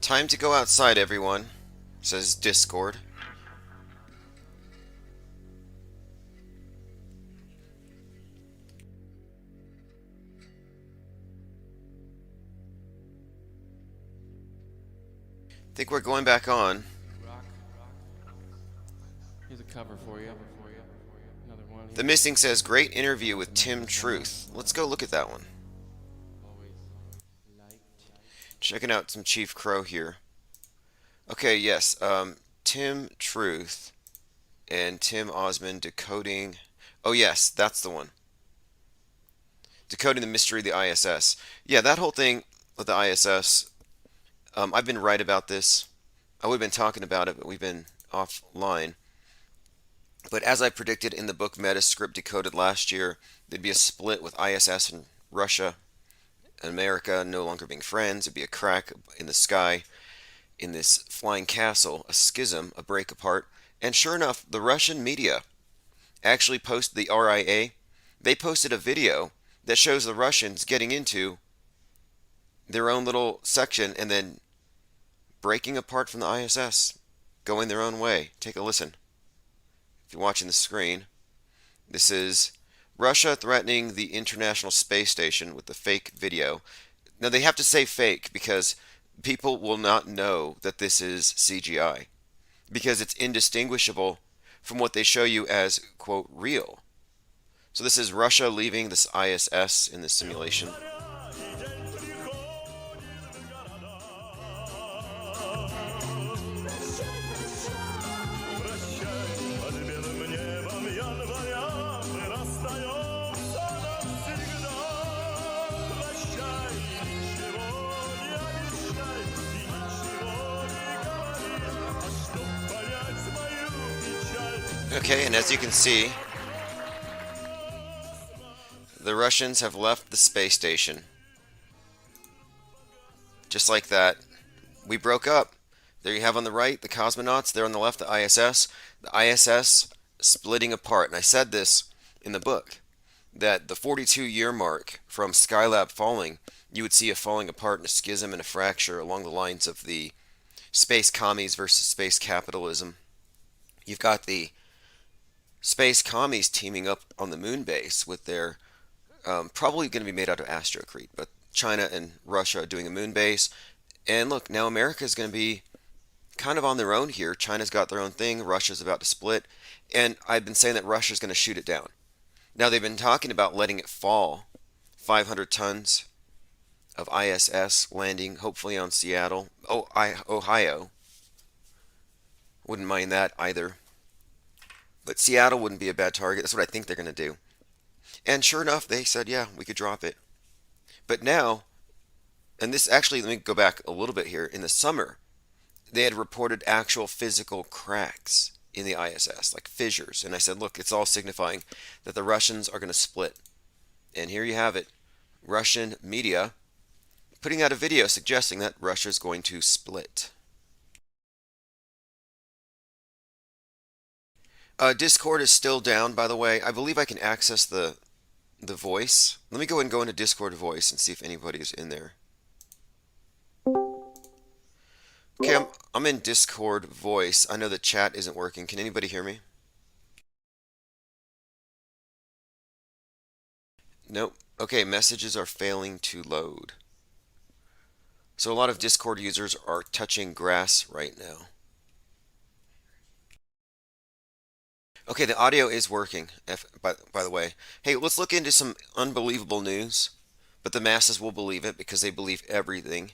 Time to go outside, everyone, says Discord. Think we're going back on. Rock. Here's a cover for you. Another one The here. Missing says, great interview with Tim Truth. Let's go look at that one. Always light. Checking out some Chief Crow here. Okay, yes, Tim Truth and Tim Osmond decoding. Oh, yes, that's the one. Decoding the mystery of the ISS. Yeah, that whole thing with the ISS, I've been right about this. I would have been talking about it, but we've been offline. But as I predicted in the book Metascript Decoded last year, there'd be a split with ISS and Russia and America no longer being friends. It'd be a crack in the sky in this flying castle, a schism, a break apart. And sure enough, the Russian media actually posted the RIA. They posted a video that shows the Russians getting into their own little section and then breaking apart from the ISS, going their own way. Take a listen. If you're watching the screen, this is Russia threatening the International Space Station with the fake video. Now they have to say fake because people will not know that this is CGI because it's indistinguishable from what they show you as, quote, real. So this is Russia leaving this ISS in this simulation. Okay, and as you can see, the Russians have left the space station. Just like that. We broke up. There you have on the right the cosmonauts, there on the left the ISS. The ISS splitting apart. And I said this in the book that the 42-year mark from Skylab falling, you would see a falling apart and a schism and a fracture along the lines of the space commies versus space capitalism. You've got the space commies teaming up on the moon base with their probably going to be made out of astrocrete, but China and Russia are doing a moon base. And look, now America is going to be kind of on their own here. China's got their own thing. Russia's about to split. And I've been saying that Russia's going to shoot it down. Now they've been talking about letting it fall. 500 tons of ISS landing, hopefully on Seattle. Oh, Ohio. Wouldn't mind that either. But Seattle wouldn't be a bad target. That's what I think they're going to do. And sure enough, they said, yeah, we could drop it. But now, and this actually, let me go back a little bit here. In the summer, they had reported actual physical cracks in the ISS, like fissures. And I said, look, it's all signifying that the Russians are going to split. And here you have it. Russian media putting out a video suggesting that Russia is going to split. Discord is still down, by the way. I believe I can access the voice. Let me go and go into Discord voice and see if anybody's in there. Okay, I'm in Discord voice. I know the chat isn't working. Can anybody hear me? Nope. Okay, messages are failing to load. So a lot of Discord users are touching grass right now. Okay, the audio is working, by the way. Hey, let's look into some unbelievable news, but the masses will believe it because they believe everything.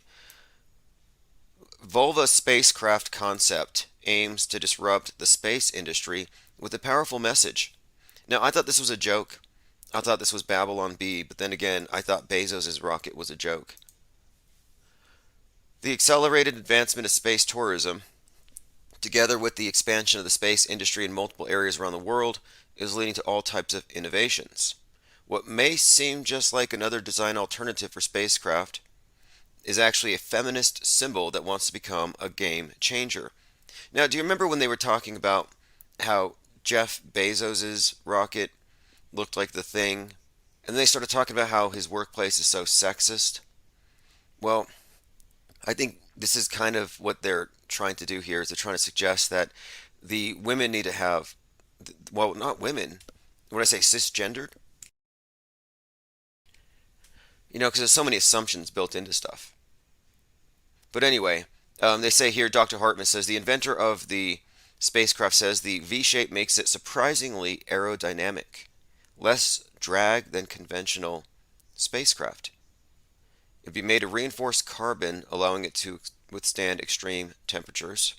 Volva spacecraft concept aims to disrupt the space industry with a powerful message. Now, I thought this was a joke. I thought this was Babylon Bee, but then again, I thought Bezos' rocket was a joke. The accelerated advancement of space tourism, together with the expansion of the space industry in multiple areas around the world, is leading to all types of innovations. What may seem just like another design alternative for spacecraft is actually a feminist symbol that wants to become a game changer. Now, do you remember when they were talking about how Jeff Bezos's rocket looked like the thing? And they started talking about how his workplace is so sexist. Well, I think this is kind of what they're trying to do here is they're trying to suggest that the women need to have, well, not women, when I say cisgendered, because there's so many assumptions built into stuff. But anyway, they say here, Dr. Hartman says the inventor of the spacecraft says the V shape makes it surprisingly aerodynamic, less drag than conventional spacecraft. It'd be made of reinforced carbon, allowing it to withstand extreme temperatures.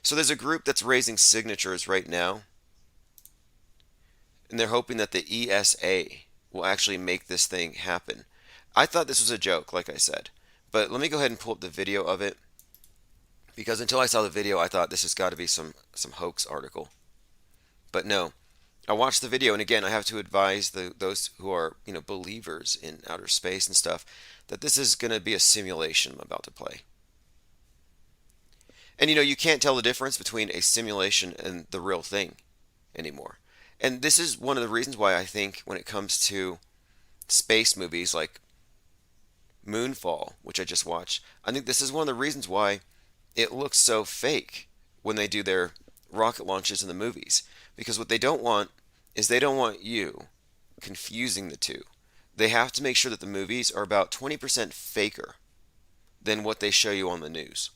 So there's a group that's raising signatures right now, and they're hoping that the ESA will actually make this thing happen. I thought this was a joke, like I said, but let me go ahead and pull up the video of it, because until I saw the video, I thought this has got to be some hoax article. But no, I watched the video, and again, I have to advise those who are believers in outer space and stuff that this is going to be a simulation I'm about to play. And you can't tell the difference between a simulation and the real thing anymore. And this is one of the reasons why I think when it comes to space movies like Moonfall, which I just watched, I think this is one of the reasons why it looks so fake when they do their rocket launches in the movies. Because what they don't want is they don't want you confusing the two. They have to make sure that the movies are about 20% faker than what they show you on the news.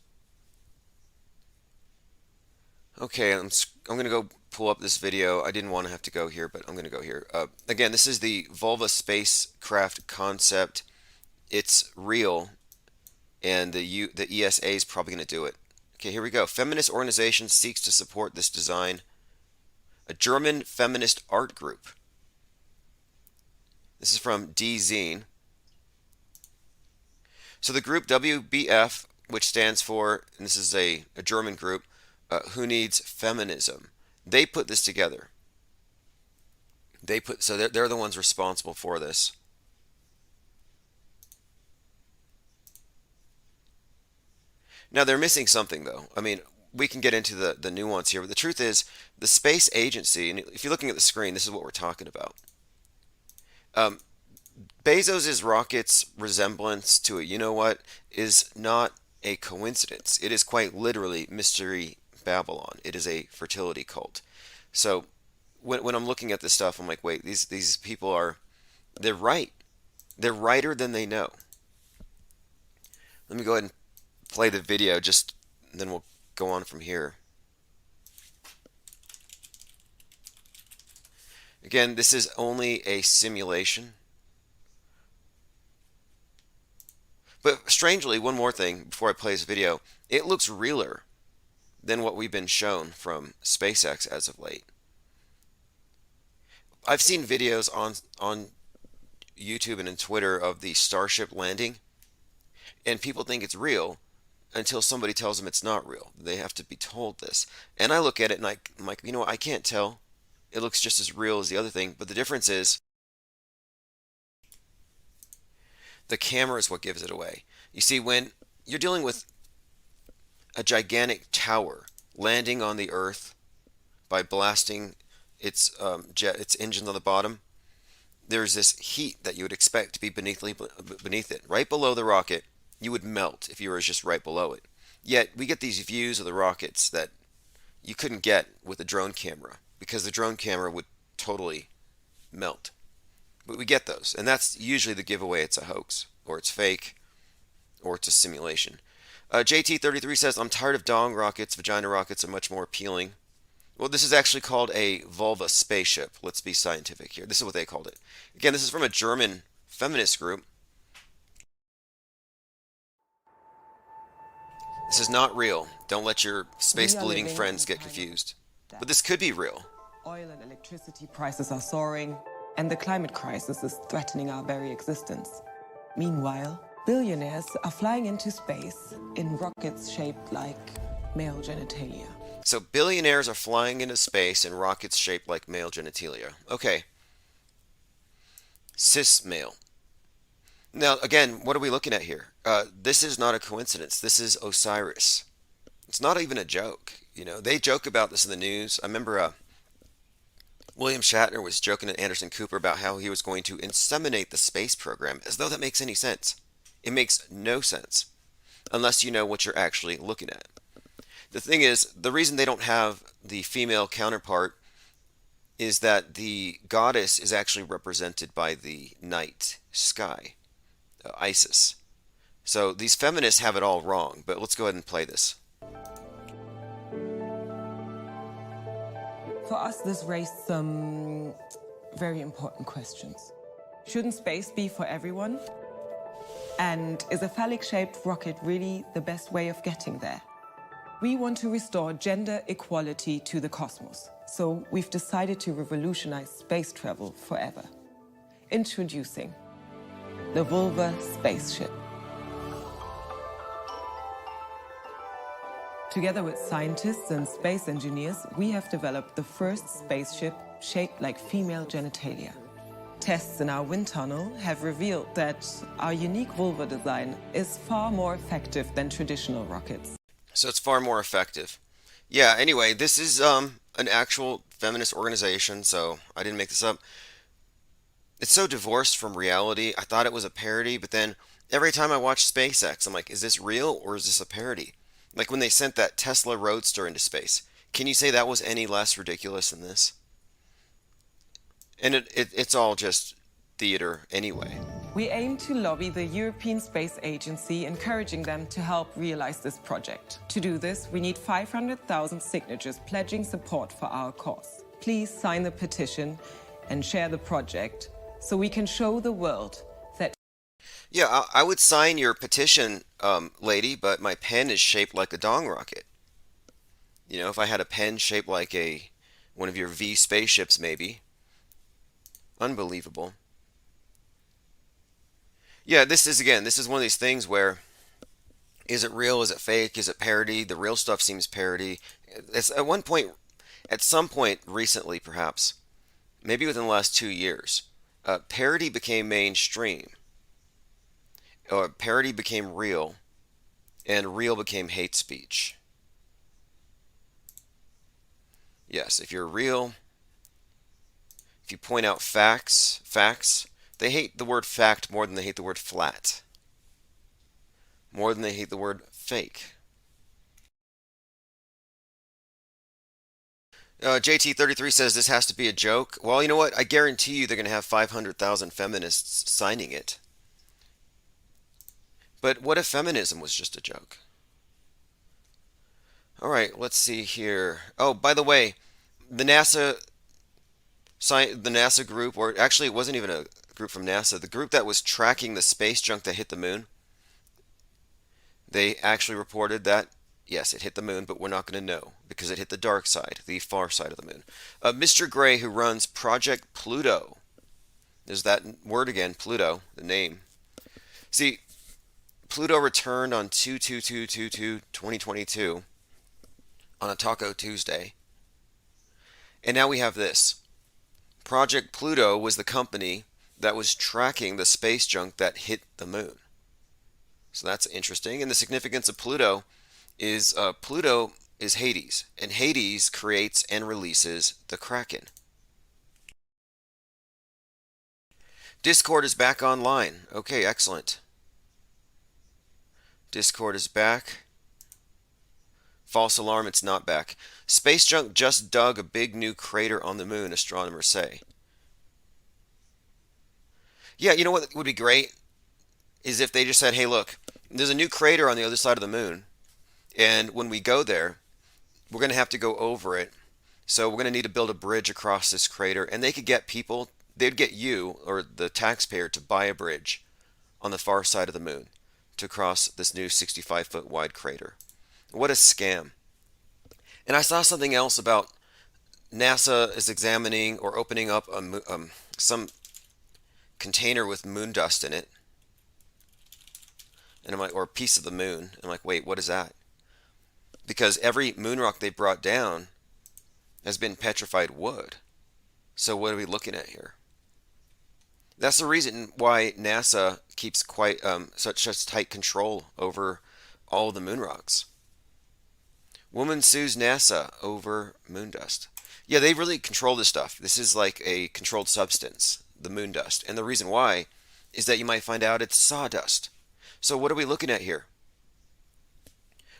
Okay, I'm going to go pull up this video. I didn't want to have to go here, but I'm going to go here. Again, this is the Volva spacecraft concept. It's real, and the ESA is probably going to do it. Okay, here we go. Feminist organization seeks to support this design. A German feminist art group. This is from Die Zine. So the group WBF, which stands for, and this is a German group, Who Needs Feminism. They put this together. So they're the ones responsible for this. Now they're missing something though. I mean, we can get into the nuance here, but the truth is the space agency, and if you're looking at the screen, this is what we're talking about. Bezos' rocket's resemblance to a you-know-what is not a coincidence. It is quite literally Mystery Babylon. It is a fertility cult. So when I'm looking at this stuff, I'm like, wait, these people they're right. They're righter than they know. Let me go ahead and play the video, then we'll go on from here. Again, this is only a simulation. But strangely, one more thing before I play this video, it looks realer than what we've been shown from SpaceX as of late. I've seen videos on YouTube and in Twitter of the Starship landing, and people think it's real until somebody tells them it's not real. They have to be told this. And I look at it and I'm like, I can't tell. It looks just as real as the other thing, but the difference is the camera is what gives it away. You see, when you're dealing with a gigantic tower landing on the Earth by blasting its engines on the bottom, there's this heat that you would expect to be beneath it. Right below the rocket, you would melt if you were just right below it. Yet we get these views of the rockets that you couldn't get with a drone camera because the drone camera would totally melt. But we get those, and that's usually the giveaway it's a hoax, or it's fake, or it's a simulation. JT33 says, I'm tired of dong rockets. Vagina rockets are much more appealing. Well, this is actually called a Volva spaceship. Let's be scientific here. This is what they called it. Again, this is from a German feminist group. This is not real. Don't let your space-bleeding friends get confused. But this could be real. Oil and electricity prices are soaring, and the climate crisis is threatening our very existence. Meanwhile, billionaires are flying into space in rockets shaped like male genitalia. So billionaires are flying into space in rockets shaped like male genitalia. Okay. Cis male. Now, again, what are we looking at here? This is not a coincidence. This is Osiris. It's not even a joke. They joke about this in the news. I remember William Shatner was joking at Anderson Cooper about how he was going to inseminate the space program, as though that makes any sense. It makes no sense. unless you know what you're actually looking at. The thing is, the reason they don't have the female counterpart is that the goddess is actually represented by the night sky, Isis. So these feminists have it all wrong, but let's go ahead and play this. For us, this raised some very important questions. Shouldn't space be for everyone? And is a phallic-shaped rocket really the best way of getting there? We want to restore gender equality to the cosmos, so we've decided to revolutionize space travel forever. Introducing the Vulva Spaceship. Together with scientists and space engineers, we have developed the first spaceship shaped like female genitalia. Tests in our wind tunnel have revealed that our unique vulva design is far more effective than traditional rockets. So it's far more effective. Yeah, anyway, this is an actual feminist organization, so I didn't make this up. It's so divorced from reality. I thought it was a parody, but then every time I watch SpaceX, I'm like, is this real or is this a parody? Like when they sent that Tesla Roadster into space. Can you say that was any less ridiculous than this? And it's all just theater anyway. We aim to lobby the European Space Agency, encouraging them to help realize this project. To do this, we need 500,000 signatures pledging support for our cause. Please sign the petition and share the project so we can show the world that... Yeah, I would sign your petition, lady, but my pen is shaped like a dong rocket. You know, if I had a pen shaped like one of your V spaceships, maybe. Unbelievable. Yeah, this is one of these things where, is it real, is it fake, is it parody? The real stuff seems parody. It's at some point recently perhaps, maybe within the last 2 years, parody became mainstream. Or parody became real, and real became hate speech. Yes, if you're real, if you point out facts, they hate the word fact more than they hate the word flat. More than they hate the word fake. JT33 says this has to be a joke. Well, you know what? I guarantee you they're going to have 500,000 feminists signing it. But what if feminism was just a joke? All right, let's see here. Oh, by the way, the NASA group, or actually it wasn't even a group from NASA, the group that was tracking the space junk that hit the moon, they actually reported that, yes, it hit the moon, but we're not going to know because it hit the dark side, the far side of the moon. Mr. Gray, who runs Project Pluto, there's that word again, Pluto, the name. See, Pluto returned on 2/22/2022 on a Taco Tuesday. And now we have this. Project Pluto was the company that was tracking the space junk that hit the moon. So that's interesting. And the significance of Pluto is Hades. And Hades creates and releases the Kraken. Discord is back online. Okay, excellent. Discord is back. False alarm, it's not back. Space junk just dug a big new crater on the moon, astronomers say. Yeah, you know what would be great? Is if they just said, hey, look, there's a new crater on the other side of the moon. And when we go there, we're going to have to go over it. So we're going to need to build a bridge across this crater. And they could get people, they'd get you, or the taxpayer, to buy a bridge on the far side of the moon to cross this new 65-foot wide crater. What a scam. And I saw something else about NASA is examining or opening up some container with moon dust in it. And I'm like, or a piece of the moon. I'm like, wait, what is that? Because every moon rock they brought down has been petrified wood. So what are we looking at here? That's the reason why NASA keeps quite such tight control over all the moon rocks. Woman sues NASA over moon dust. Yeah, they really control this stuff. This is like a controlled substance, the moon dust. And the reason why is that you might find out it's sawdust. So what are we looking at here?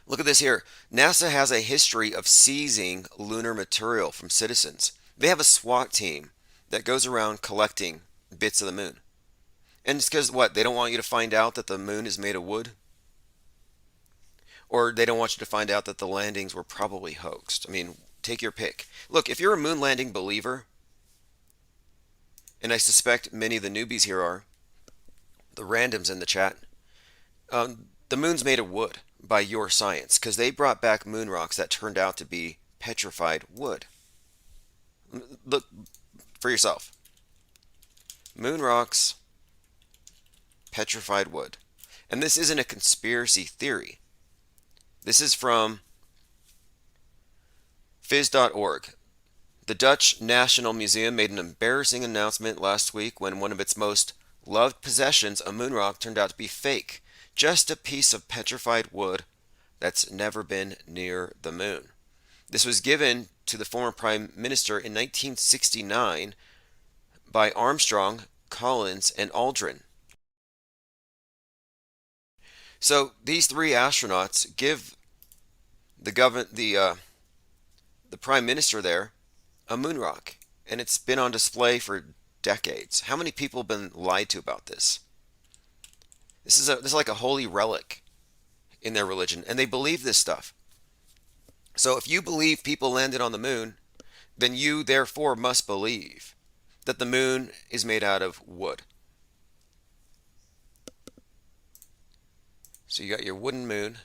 Look at this here. NASA has a history of seizing lunar material from citizens. They have a SWAT team that goes around collecting bits of the moon. And it's because what? They don't want you to find out that the moon is made of wood? Or they don't want you to find out that the landings were probably hoaxed. I mean, take your pick. Look, if you're a moon landing believer, and I suspect many of the newbies here are, the randoms in the chat, the moon's made of wood by your science because they brought back moon rocks that turned out to be petrified wood. Look for yourself. Moon rocks, petrified wood. And this isn't a conspiracy theory. This is from phys.org. The Dutch National Museum made an embarrassing announcement last week when one of its most loved possessions, a moon rock, turned out to be fake. Just a piece of petrified wood that's never been near the moon. This was given to the former Prime Minister in 1969 by Armstrong, Collins, and Aldrin. So these three astronauts give the Prime Minister there a moon rock, and it's been on display for decades. How many people have been lied to about this? This is like a holy relic in their religion, and they believe this stuff. So if you believe people landed on the moon, then you therefore must believe that the moon is made out of wood. So you got your wooden moon.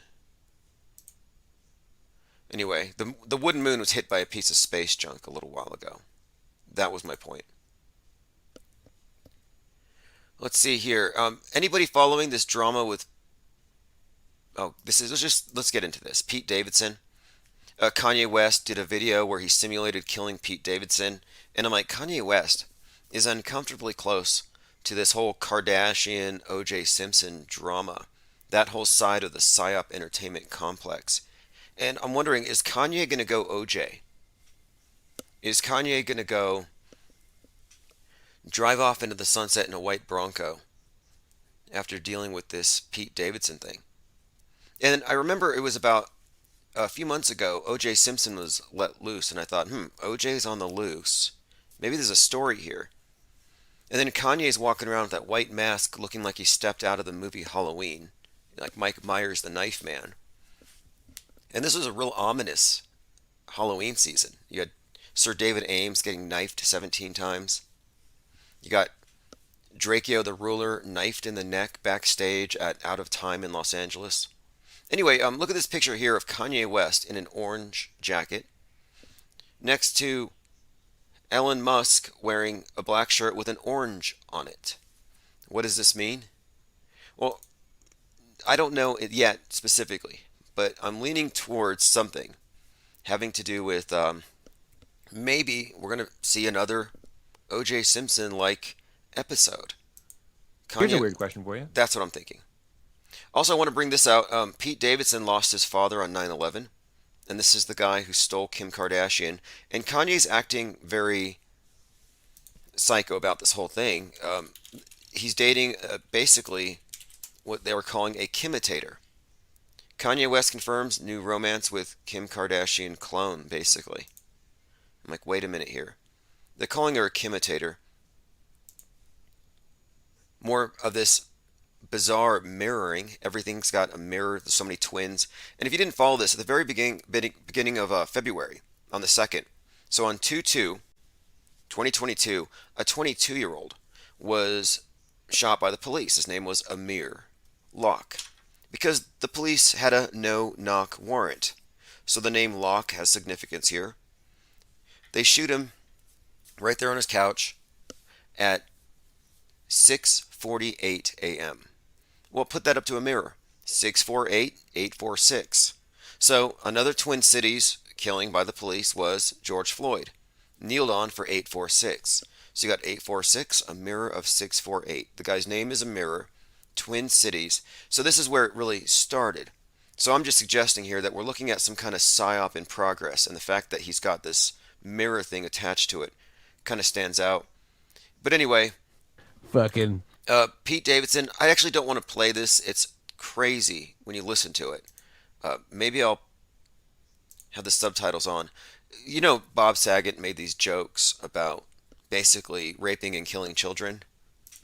Anyway, the wooden moon was hit by a piece of space junk a little while ago. That was my point. Let's see here. Anybody following this drama with? Oh, let's get into this. Pete Davidson. Kanye West did a video where he simulated killing Pete Davidson, and I'm like, Kanye West is uncomfortably close to this whole Kardashian O.J. Simpson drama, that whole side of the PSYOP entertainment complex. And I'm wondering, is Kanye going to go OJ? Is Kanye going to go drive off into the sunset in a white Bronco after dealing with this Pete Davidson thing? And I remember it was about a few months ago, O.J. Simpson was let loose, and I thought, O.J.'s on the loose. Maybe there's a story here. And then Kanye's walking around with that white mask looking like he stepped out of the movie Halloween, like Mike Myers, the Knife Man. And this was a real ominous Halloween season. You had Sir David Ames getting knifed 17 times. You got Drakeo the Ruler knifed in the neck backstage at Out of Time in Los Angeles. Anyway, look at this picture here of Kanye West in an orange jacket next to Elon Musk wearing a black shirt with an orange on it. What does this mean? Well, I don't know it yet specifically, but I'm leaning towards something having to do with maybe we're going to see another O.J. Simpson-like episode. Here's a weird question for you. That's what I'm thinking. Also, I want to bring this out. Pete Davidson lost his father on 9/11, and this is the guy who stole Kim Kardashian. And Kanye's acting very psycho about this whole thing. He's dating basically what they were calling a Kimitator. Kanye West confirms new romance with Kim Kardashian clone, basically. I'm like, wait a minute here. They're calling her a Kimitator. More of this bizarre mirroring. Everything's got a mirror. There's so many twins. And if you didn't follow this, at the very beginning of February, on the 2nd, so on 2/2/2022, a 22-year-old was shot by the police. His name was Amir Locke, because the police had a no-knock warrant. So the name Locke has significance here. They shoot him right there on his couch at 6:48 a.m. Well, put that up to a mirror. 648, 846. So another Twin Cities killing by the police was George Floyd. Kneeled on for 846. So you got 846, a mirror of 648. The guy's name is a mirror. Twin Cities. So this is where it really started. So I'm just suggesting here that we're looking at some kind of psyop in progress, and the fact that he's got this mirror thing attached to it kind of stands out. But anyway, Fucking Pete Davidson, I actually don't want to play this. It's crazy when you listen to it. Maybe I'll have the subtitles on. You know, Bob Saget made these jokes about basically raping and killing children.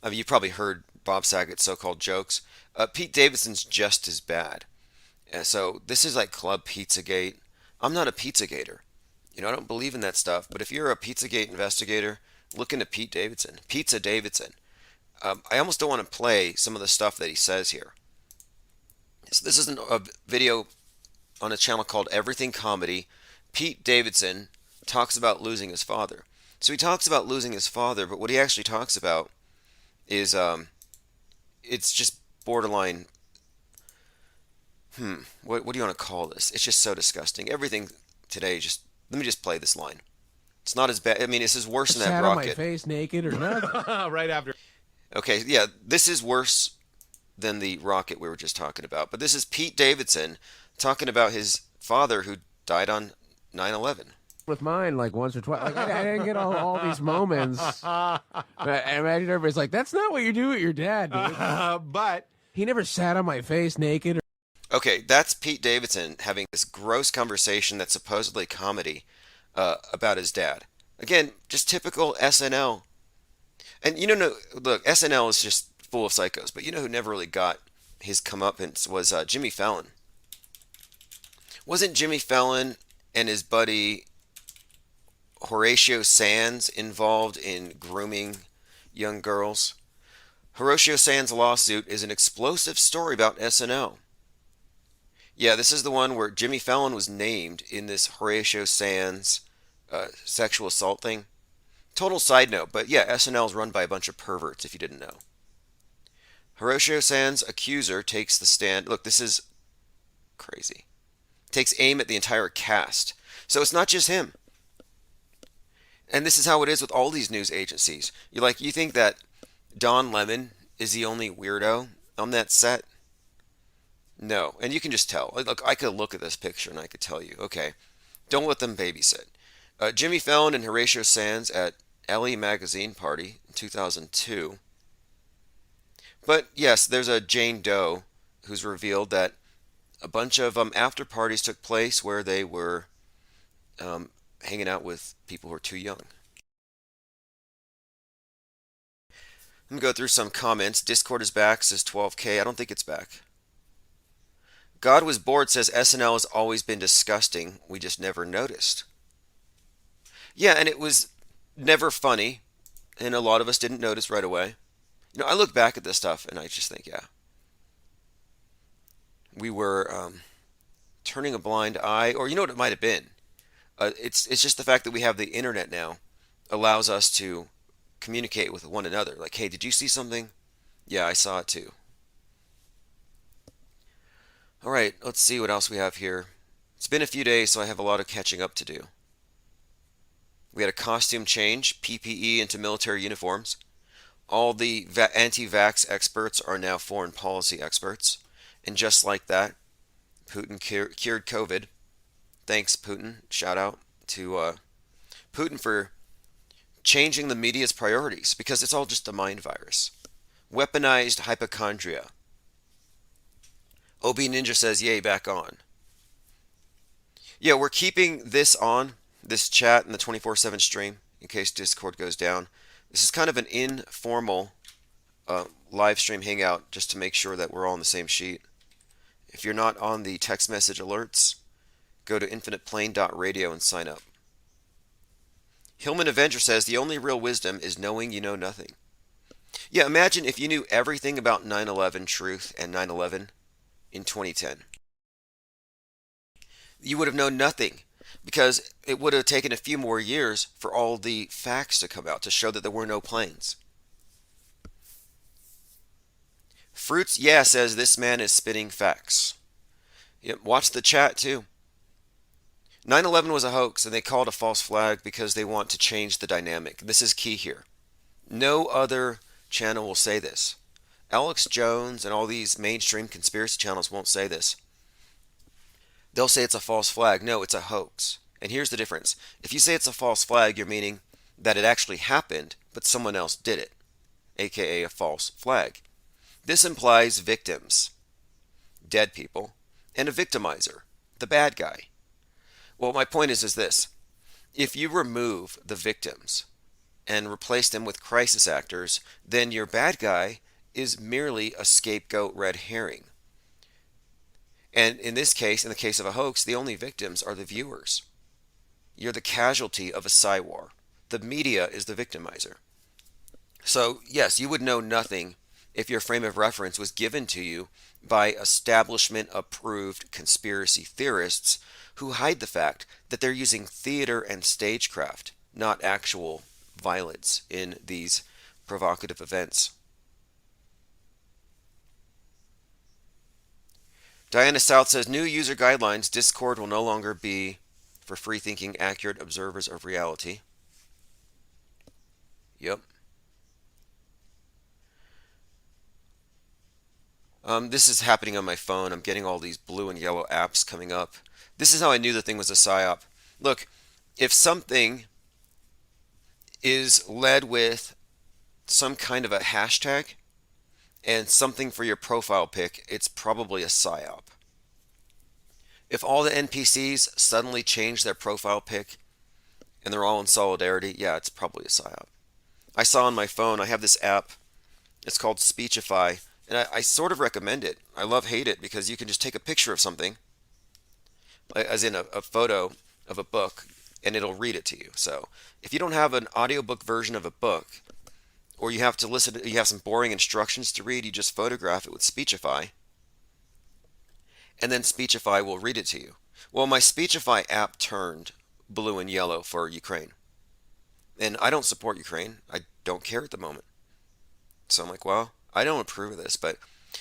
I mean, you've probably heard Bob Saget's so-called jokes. Pete Davidson's just as bad. So this is like Club Pizzagate. I'm not a Pizzagator. You know, I don't believe in that stuff. But if you're a Pizzagate investigator, look into Pete Davidson. Pizza Davidson. I almost don't want to play some of the stuff that he says here. So this is a video on a channel called Everything Comedy. Pete Davidson talks about losing his father. So he talks about losing his father, but what he actually talks about is it's just borderline. What do you want to call this? It's just so disgusting. Everything today just. Let me just play this line. It's not as bad. I mean, this is worse than that Sat on my rocket. face naked or nothing. Right after. Okay, yeah, this is worse than the rocket we were just talking about. But this is Pete Davidson talking about his father who died on 9/11. With mine, like once or twice. Like I didn't get all these moments. I imagine everybody's like, "That's not what you do with your dad, dude." But He never sat on my face naked. Okay, that's Pete Davidson having this gross conversation that's supposedly comedy about his dad. Again, just typical SNL. And you know, no, look, SNL is just full of psychos. But you know who never really got his comeuppance was Jimmy Fallon. Wasn't Jimmy Fallon and his buddy Horatio Sands involved in grooming young girls? Horatio Sands' lawsuit is an explosive story about SNL. Yeah, this is the one where Jimmy Fallon was named in this Horatio Sands sexual assault thing. Total side note, but yeah, SNL is run by a bunch of perverts, if you didn't know. Horatio Sands' accuser takes the stand. Look, this is crazy. Takes aim at the entire cast. So it's not just him. And this is how it is with all these news agencies. You think that Don Lemon is the only weirdo on that set? No, and you can just tell. Look, I could look at this picture and I could tell you, okay, don't let them babysit. Jimmy Fallon and Horatio Sands at Elle magazine party in 2002. But yes, there's a Jane Doe who's revealed that a bunch of after parties took place where they were hanging out with people who are too young. Let me go through some comments. Discord is back, says 12K. I don't think it's back. God Was Bored says SNL has always been disgusting. We just never noticed. Yeah, and it was never funny, and a lot of us didn't notice right away. You know, I look back at this stuff and I just think, yeah, we were turning a blind eye, or you know what it might have been. It's just the fact that we have the internet now allows us to communicate with one another. Like, hey, did you see something? Yeah, I saw it too. All right, let's see what else we have here. It's been a few days, so I have a lot of catching up to do. We had a costume change, PPE into military uniforms. All the anti-vax experts are now foreign policy experts. And just like that, Putin cured COVID. Thanks, Putin. Shout out to Putin for changing the media's priorities, because it's all just a mind virus. Weaponized hypochondria. OB Ninja says, yay, back on. Yeah, we're keeping this on, this chat in the 24/7 stream, in case Discord goes down. This is kind of an informal live stream hangout, just to make sure that we're all on the same sheet. If you're not on the text message alerts, go to infiniteplane.radio and sign up. Hillman Avenger says, the only real wisdom is knowing you know nothing. Yeah, imagine if you knew everything about 9/11 truth and 9/11 in 2010. You would have known nothing, because it would have taken a few more years for all the facts to come out to show that there were no planes. Fruits, yeah, says this man is spitting facts. Yep, watch the chat too. 9/11 was a hoax, and they call it a false flag because they want to change the dynamic. This is key here. No other channel will say this. Alex Jones and all these mainstream conspiracy channels won't say this. They'll say it's a false flag. No, it's a hoax. And here's the difference. If you say it's a false flag, you're meaning that it actually happened, but someone else did it, aka a false flag. This implies victims, dead people, and a victimizer, the bad guy. Well, my point is this. If you remove the victims and replace them with crisis actors, then your bad guy is merely a scapegoat red herring. And in this case, in the case of a hoax, the only victims are the viewers. You're the casualty of a psywar. The media is the victimizer. So, yes, you would know nothing if your frame of reference was given to you by establishment-approved conspiracy theorists who hide the fact that they're using theater and stagecraft, not actual violence in these provocative events. Diana South says, new user guidelines, Discord will no longer be for free-thinking, accurate observers of reality. Yep. This is happening on my phone. I'm getting all these blue and yellow apps coming up. This is how I knew the thing was a psyop. Look, if something is led with some kind of a hashtag and something for your profile pic, it's probably a psyop. If all the NPCs suddenly change their profile pic and they're all in solidarity, yeah, it's probably a psyop. I saw on my phone, I have this app. It's called Speechify, and I sort of recommend it. I love hate it because you can just take a picture of something, as in a photo of a book, and it'll read it to you. So if you don't have an audiobook version of a book, or you have to listen, you have some boring instructions to read, you just photograph it with Speechify, and then Speechify will read it to you. Well, my Speechify app turned blue and yellow for Ukraine. And I don't support Ukraine. I don't care at the moment. So I'm like, well, I don't approve of this. But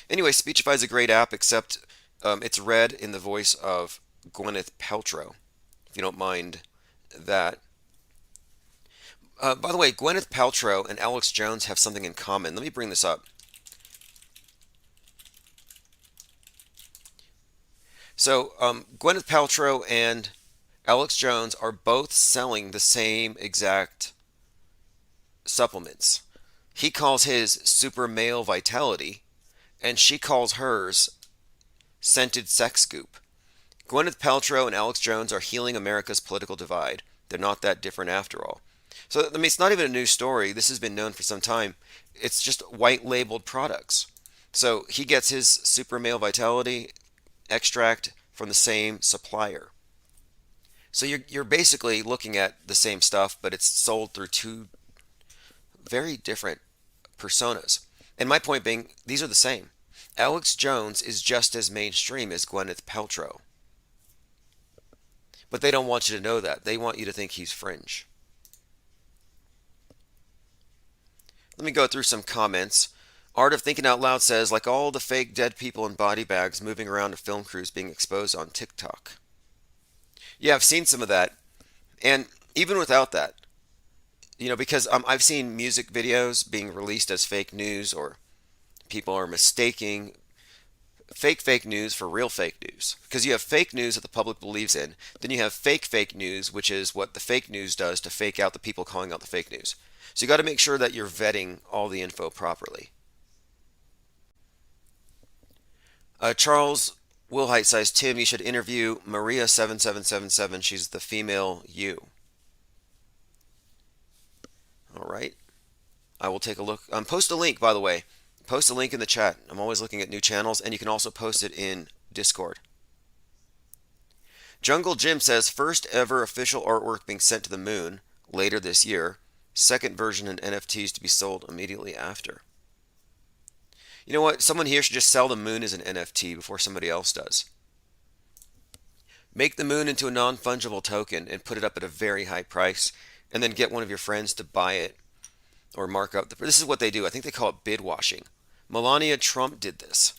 anyway, Speechify is a great app, except it's read in the voice of Gwyneth Paltrow, if you don't mind that. By the way, Gwyneth Paltrow and Alex Jones have something in common. Let me bring this up. So Gwyneth Paltrow and Alex Jones are both selling the same exact supplements. He calls his Super Male Vitality, and she calls hers Scented Sex Scoop. Gwyneth Paltrow and Alex Jones are healing America's political divide. They're not that different after all. So, I mean, it's not even a new story. This has been known for some time. It's just white-labeled products. So he gets his Super Male Vitality extract from the same supplier. So you're basically looking at the same stuff, but it's sold through two very different personas. And my point being, these are the same. Alex Jones is just as mainstream as Gwyneth Paltrow. But they don't want you to know that. They want you to think he's fringe. Let me go through some comments. Art of Thinking Out Loud says, like all the fake dead people in body bags moving around a film crews being exposed on TikTok. Yeah, I've seen some of that. And even without that, because I've seen music videos being released as fake news, or people are mistaking fake news for real fake news. Because you have fake news that the public believes in. Then you have fake news, which is what the fake news does to fake out the people calling out the fake news. So you got to make sure that you're vetting all the info properly. Charles Wilhite says, Tim, you should interview Maria7777. She's the female you. All right. I will take a look. Post a link, by the way. Post a link in the chat. I'm always looking at new channels, and you can also post it in Discord. Jungle Jim says, first ever official artwork being sent to the moon later this year. Second version in NFTs to be sold immediately after. You know what? Someone here should just sell the moon as an NFT before somebody else does. Make the moon into a non-fungible token and put it up at a very high price, and then get one of your friends to buy it or mark up the. This is what they do. I think they call it bid washing. Melania Trump did this.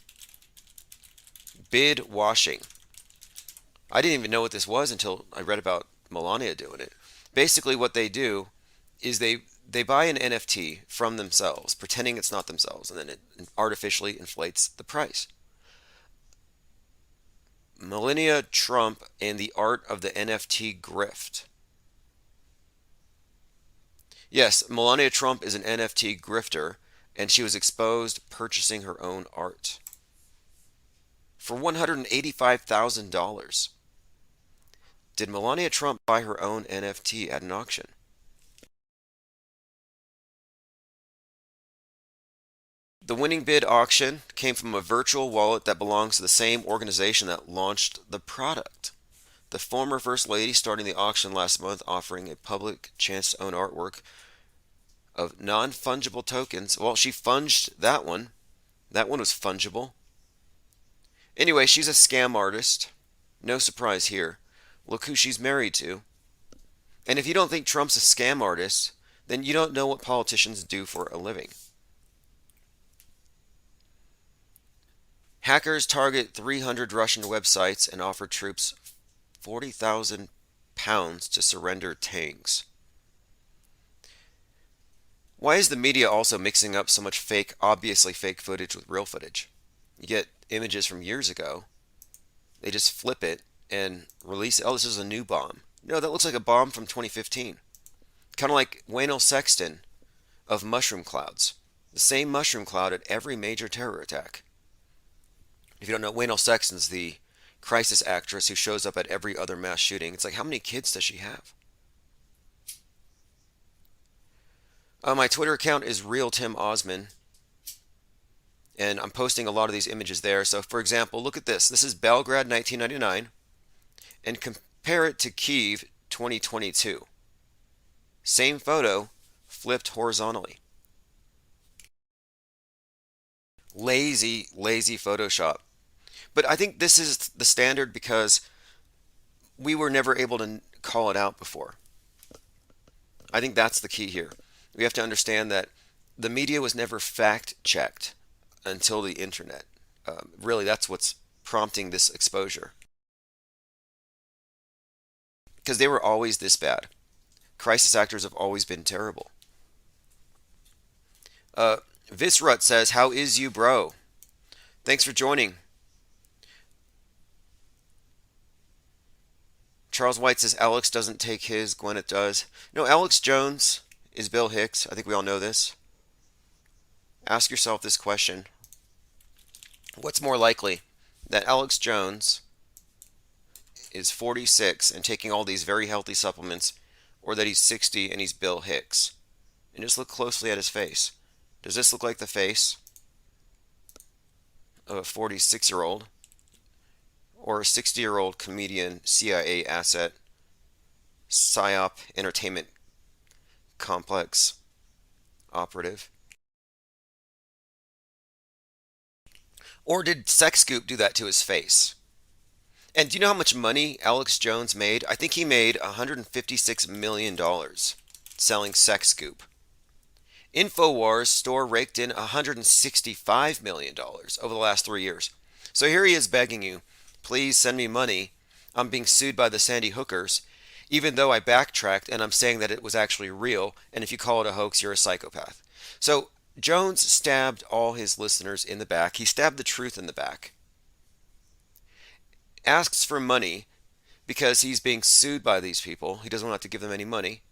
Bid washing. I didn't even know what this was until I read about Melania doing it. Basically, what they do is they buy an NFT from themselves, pretending it's not themselves, and then it artificially inflates the price. Melania Trump and the art of the NFT grift. Yes, Melania Trump is an NFT grifter, and she was exposed purchasing her own art. for $185,000. Did Melania Trump buy her own NFT at an auction? The winning bid auction came from a virtual wallet that belongs to the same organization that launched the product. The former First Lady starting the auction last month, offering a public chance to own artwork of non-fungible tokens. Well, she funged that one. That one was fungible. Anyway, she's a scam artist. No surprise here. Look who she's married to. And if you don't think Trump's a scam artist, then you don't know what politicians do for a living. Hackers target 300 Russian websites and offer troops £40,000 to surrender tanks. Why is the media also mixing up so much fake, obviously fake footage with real footage? You get images from years ago. They just flip it and release it. Oh, this is a new bomb. No, that looks like a bomb from 2015. Kind of like Waynell Sexton of mushroom clouds. The same mushroom cloud at every major terror attack. If you don't know, Waynell Sexton's the crisis actress who shows up at every other mass shooting. It's like, how many kids does she have? My Twitter account is Real Tim Osman, and I'm posting a lot of these images there. So, for example, look at this. This is Belgrade 1999, and compare it to Kyiv 2022. Same photo, flipped horizontally. Lazy, lazy Photoshop. But I think this is the standard because we were never able to call it out before. I think that's the key here. We have to understand that the media was never fact-checked until the internet. Really, that's what's prompting this exposure. Because they were always this bad. Crisis actors have always been terrible. Visrut says, how is you, bro? Thanks for joining. Charles White says, Alex doesn't take his, Gwyneth does. No, Alex Jones is Bill Hicks. I think we all know this. Ask yourself this question. What's more likely, that Alex Jones is 46 and taking all these very healthy supplements, or that he's 60 and he's Bill Hicks? And just look closely at his face. Does this look like the face of a 46-year-old or a 60-year-old comedian, CIA asset, PSYOP entertainment complex operative? Or did Sex Scoop do that to his face? And do you know how much money Alex Jones made? I think he made $156 million selling Sex Scoop. InfoWars store raked in $165 million over the last 3 years. So here he is begging you, please send me money. I'm being sued by the Sandy Hookers, even though I backtracked and I'm saying that it was actually real, and if you call it a hoax, you're a psychopath. So Jones stabbed all his listeners in the back. He stabbed the truth in the back. Asks for money because he's being sued by these people. He doesn't want to give them any money.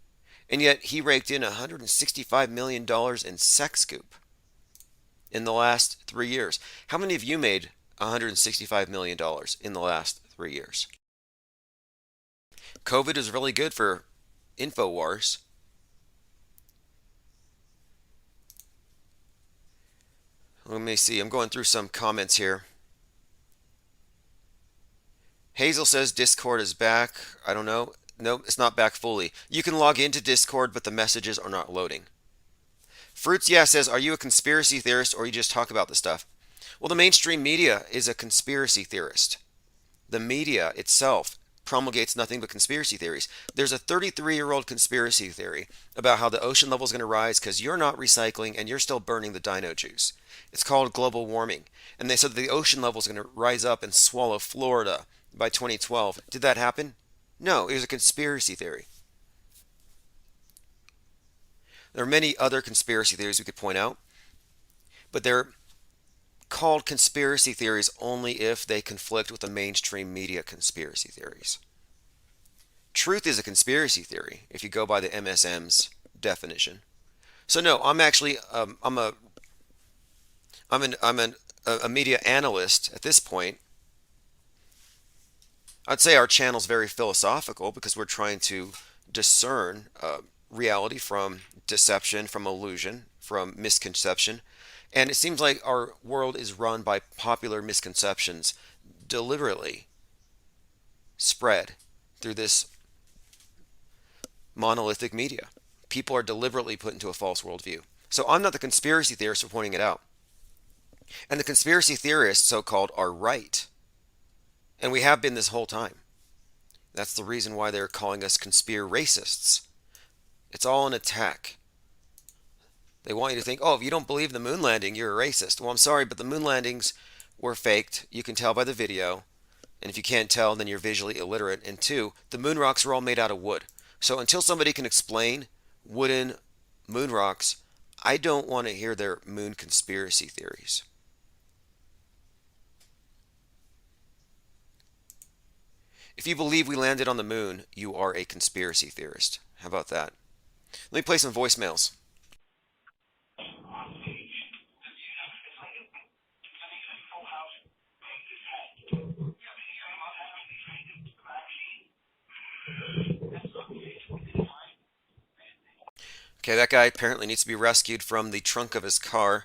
And yet he raked in $165 million in Sex Scoop in the last 3 years. How many of you made $165 million in the last 3 years? COVID is really good for InfoWars. Let me see. I'm going through some comments here. Hazel says Discord is back. I don't know. No, it's not back fully. You can log into Discord, but the messages are not loading. Fruits Yeah says, are you a conspiracy theorist or you just talk about the stuff? Well, the mainstream media is a conspiracy theorist. The media itself promulgates nothing but conspiracy theories. There's a 33-year-old conspiracy theory about how the ocean level is going to rise because you're not recycling and you're still burning the dino juice. It's called global warming. And they said that the ocean level is going to rise up and swallow Florida by 2012. Did that happen? No, it was a conspiracy theory. There are many other conspiracy theories we could point out, but they're called conspiracy theories only if they conflict with the mainstream media conspiracy theories. Truth is a conspiracy theory if you go by the MSM's definition. So no, I'm actually I'm a media analyst at this point, I'd say our channel's very philosophical because we're trying to discern reality from deception, from illusion, from misconception. And it seems like our world is run by popular misconceptions deliberately spread through this monolithic media. People are deliberately put into a false worldview. So I'm not the conspiracy theorist for pointing it out. And the conspiracy theorists, so called, are right. And we have been this whole time. That's the reason why they're calling us conspiracists. It's all an attack. They want you to think, oh, if you don't believe the moon landing, you're a racist. Well, I'm sorry, but the moon landings were faked. You can tell by the video. And if you can't tell, then you're visually illiterate. And two, the moon rocks are all made out of wood. So until somebody can explain wooden moon rocks, I don't want to hear their moon conspiracy theories. If you believe we landed on the moon, you are a conspiracy theorist. How about that? Let me play some voicemails. Okay, that guy apparently needs to be rescued from the trunk of his car.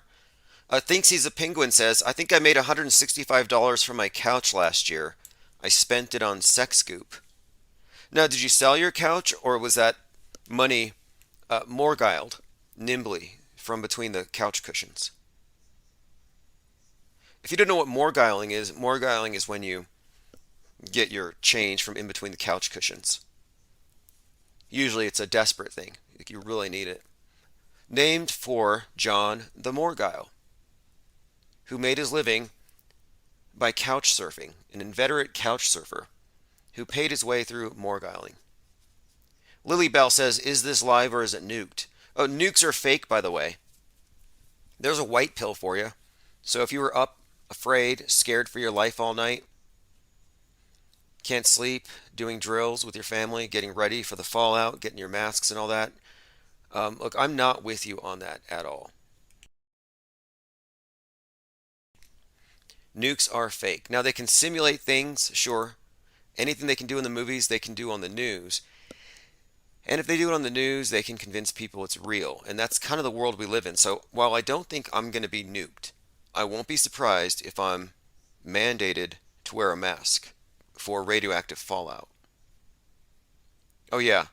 Thinks he's a penguin says, I think I made $165 from my couch last year. I spent it on Sexscoop. Now, did you sell your couch, or was that money morgiled nimbly from between the couch cushions? If you don't know what morgiling is when you get your change from in between the couch cushions. Usually it's a desperate thing. You really need it. Named for John the Morgile, who made his living by couch surfing, an inveterate couch surfer who paid his way through morgiling. Lily Bell says, is this live or is it nuked? Oh, nukes are fake, by the way. There's a white pill for you. So if you were up, afraid, scared for your life all night, can't sleep, doing drills with your family, getting ready for the fallout, getting your masks and all that, look, I'm not with you on that at all. Nukes are fake. Now, they can simulate things, sure. Anything they can do in the movies, they can do on the news. And if they do it on the news, they can convince people it's real. And that's kind of the world we live in. So while I don't think I'm going to be nuked, I won't be surprised if I'm mandated to wear a mask for radioactive fallout. Oh yeah,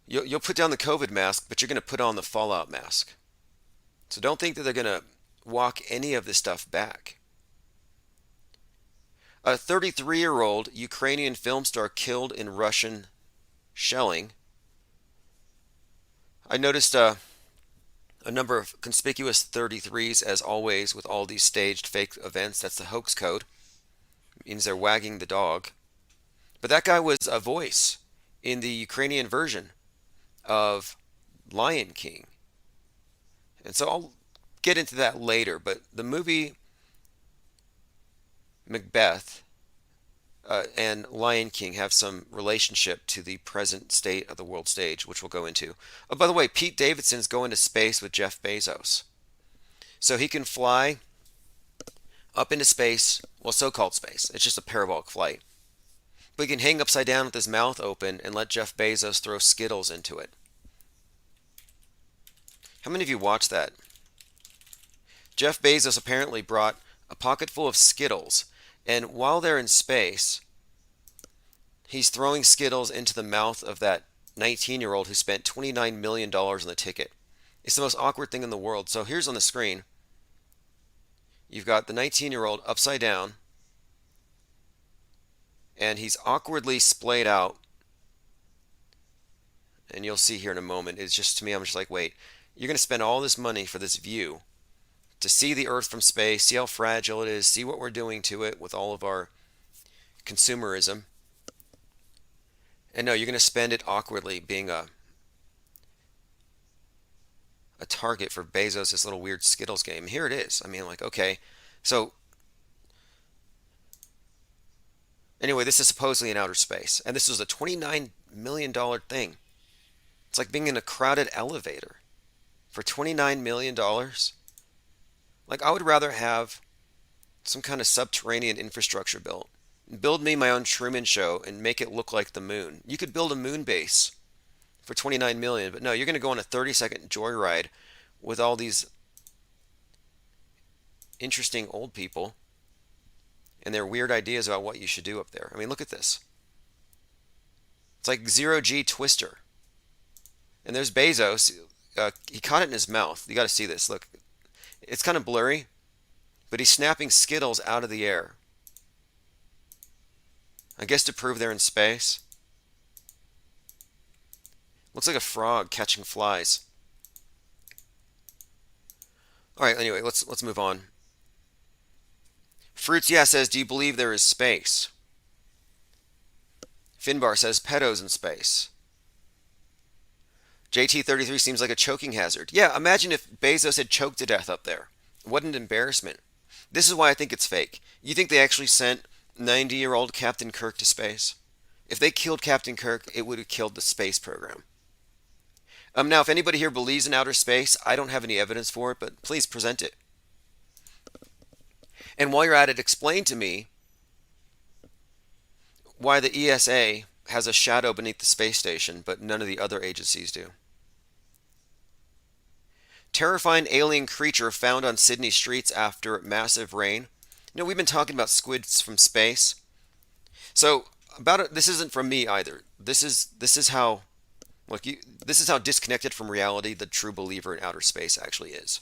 you'll put down the COVID mask, but you're going to put on the fallout mask. So don't think that they're going to walk any of this stuff back. A 33-year-old Ukrainian film star killed in Russian shelling. I noticed a number of conspicuous 33s, as always, with all these staged fake events. That's the hoax code. It means they're wagging the dog. But that guy was a voice in the Ukrainian version of Lion King. And so I'll get into that later. But the movie Macbeth and Lion King have some relationship to the present state of the world stage, which we'll go into. Oh, by the way, Pete Davidson's going to space with Jeff Bezos. So he can fly up into space, well, so-called space. It's just a parabolic flight. But he can hang upside down with his mouth open and let Jeff Bezos throw Skittles into it. How many of you watched that? Jeff Bezos apparently brought a pocket full of Skittles, and while they're in space, he's throwing Skittles into the mouth of that 19-year-old who spent $29 million on the ticket. It's the most awkward thing in the world. So here's on the screen, you've got the 19-year-old upside down, and he's awkwardly splayed out. And you'll see here in a moment, it's just, to me, I'm just like, wait, you're going to spend all this money for this view to see the Earth from space, see how fragile it is, see what we're doing to it with all of our consumerism. And no, you're going to spend it awkwardly being a target for Bezos, this little weird Skittles game. Here it is. I mean, like, okay. So, anyway, this is supposedly in outer space. And this was a $29 million thing. It's like being in a crowded elevator for $29 million. Like, I would rather have some kind of subterranean infrastructure built Build me my own Truman Show and make it look like the moon. You could build a moon base for 29 million, but no, you're going to go on a 30-second joyride with all these interesting old people and their weird ideas about what you should do up there. I mean, look at this. It's like zero-G Twister. And there's Bezos. He caught it in his mouth. You got to see this. Look, it's kind of blurry, but he's snapping Skittles out of the air. I guess to prove they're in space. Looks like a frog catching flies. All right, anyway, let's move on. Fruits, yeah, says, do you believe there is space? Finbar says, pedos in space. JT33 seems like a choking hazard. Yeah, imagine if Bezos had choked to death up there. What an embarrassment. This is why I think it's fake. You think they actually sent 90-year-old Captain Kirk to space? If they killed Captain Kirk, it would have killed the space program. Now, if anybody here believes in outer space, I don't have any evidence for it, but please present it. And while you're at it, explain to me why the ESA has a shadow beneath the space station, but none of the other agencies do. Terrifying alien creature found on Sydney streets after massive rain. You know, we've been talking about squids from space. So about it, this isn't from me either. This is how, look, this is how disconnected from reality the true believer in outer space actually is.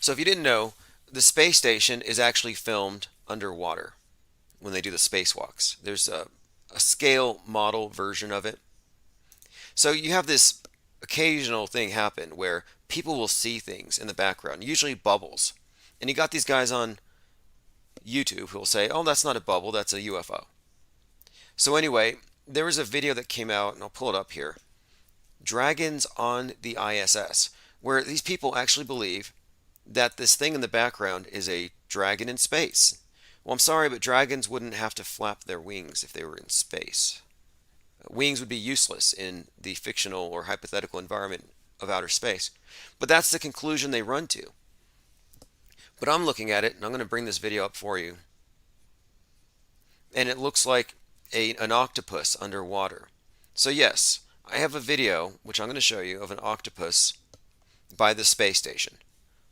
So if you didn't know, the space station is actually filmed underwater when they do the spacewalks. There's a scale model version of it. So you have this occasional thing happen where people will see things in the background, usually bubbles. And you got these guys on YouTube who will say, oh, that's not a bubble, that's a UFO. So anyway, there was a video that came out, and I'll pull it up here. Dragons on the ISS, where these people actually believe that this thing in the background is a dragon in space. Well, I'm sorry, but dragons wouldn't have to flap their wings if they were in space. Wings would be useless in the fictional or hypothetical environment of outer space. But that's the conclusion they run to. But I'm looking at it, and I'm going to bring this video up for you. And it looks like an octopus underwater. So yes, I have a video, which I'm going to show you, of an octopus by the space station.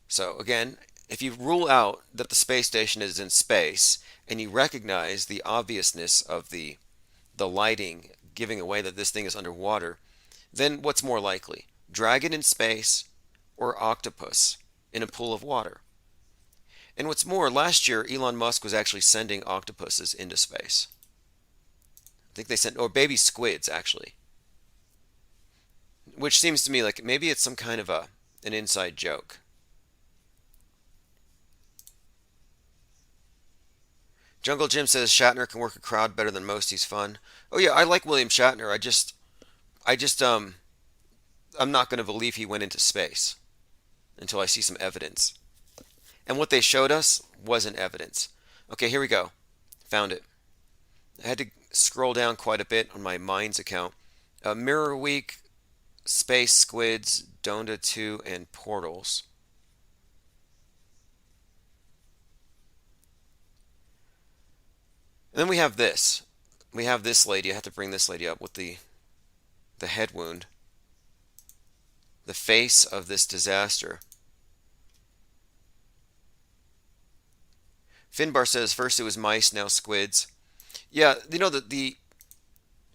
So again, if you rule out that the space station is in space and you recognize the obviousness of the lighting giving away that this thing is underwater, then what's more likely? Dragon in space or octopus in a pool of water? And what's more, last year Elon Musk was actually sending octopuses into space. I think they sent, or baby squids actually. Which seems to me like maybe it's some kind of an inside joke. Jungle Jim says Shatner can work a crowd better than most. He's fun. Oh yeah, I like William Shatner. I'm not going to believe he went into space until I see some evidence. And what they showed us wasn't evidence. Okay, here we go. Found it. I had to scroll down quite a bit on my Minds account. Mirror Week, Space Squids, Donda 2, and Portals. And then we have this. We have this lady. I have to bring this lady up with the head wound. The face of this disaster. Finbar says first it was mice, now squids. Yeah, you know the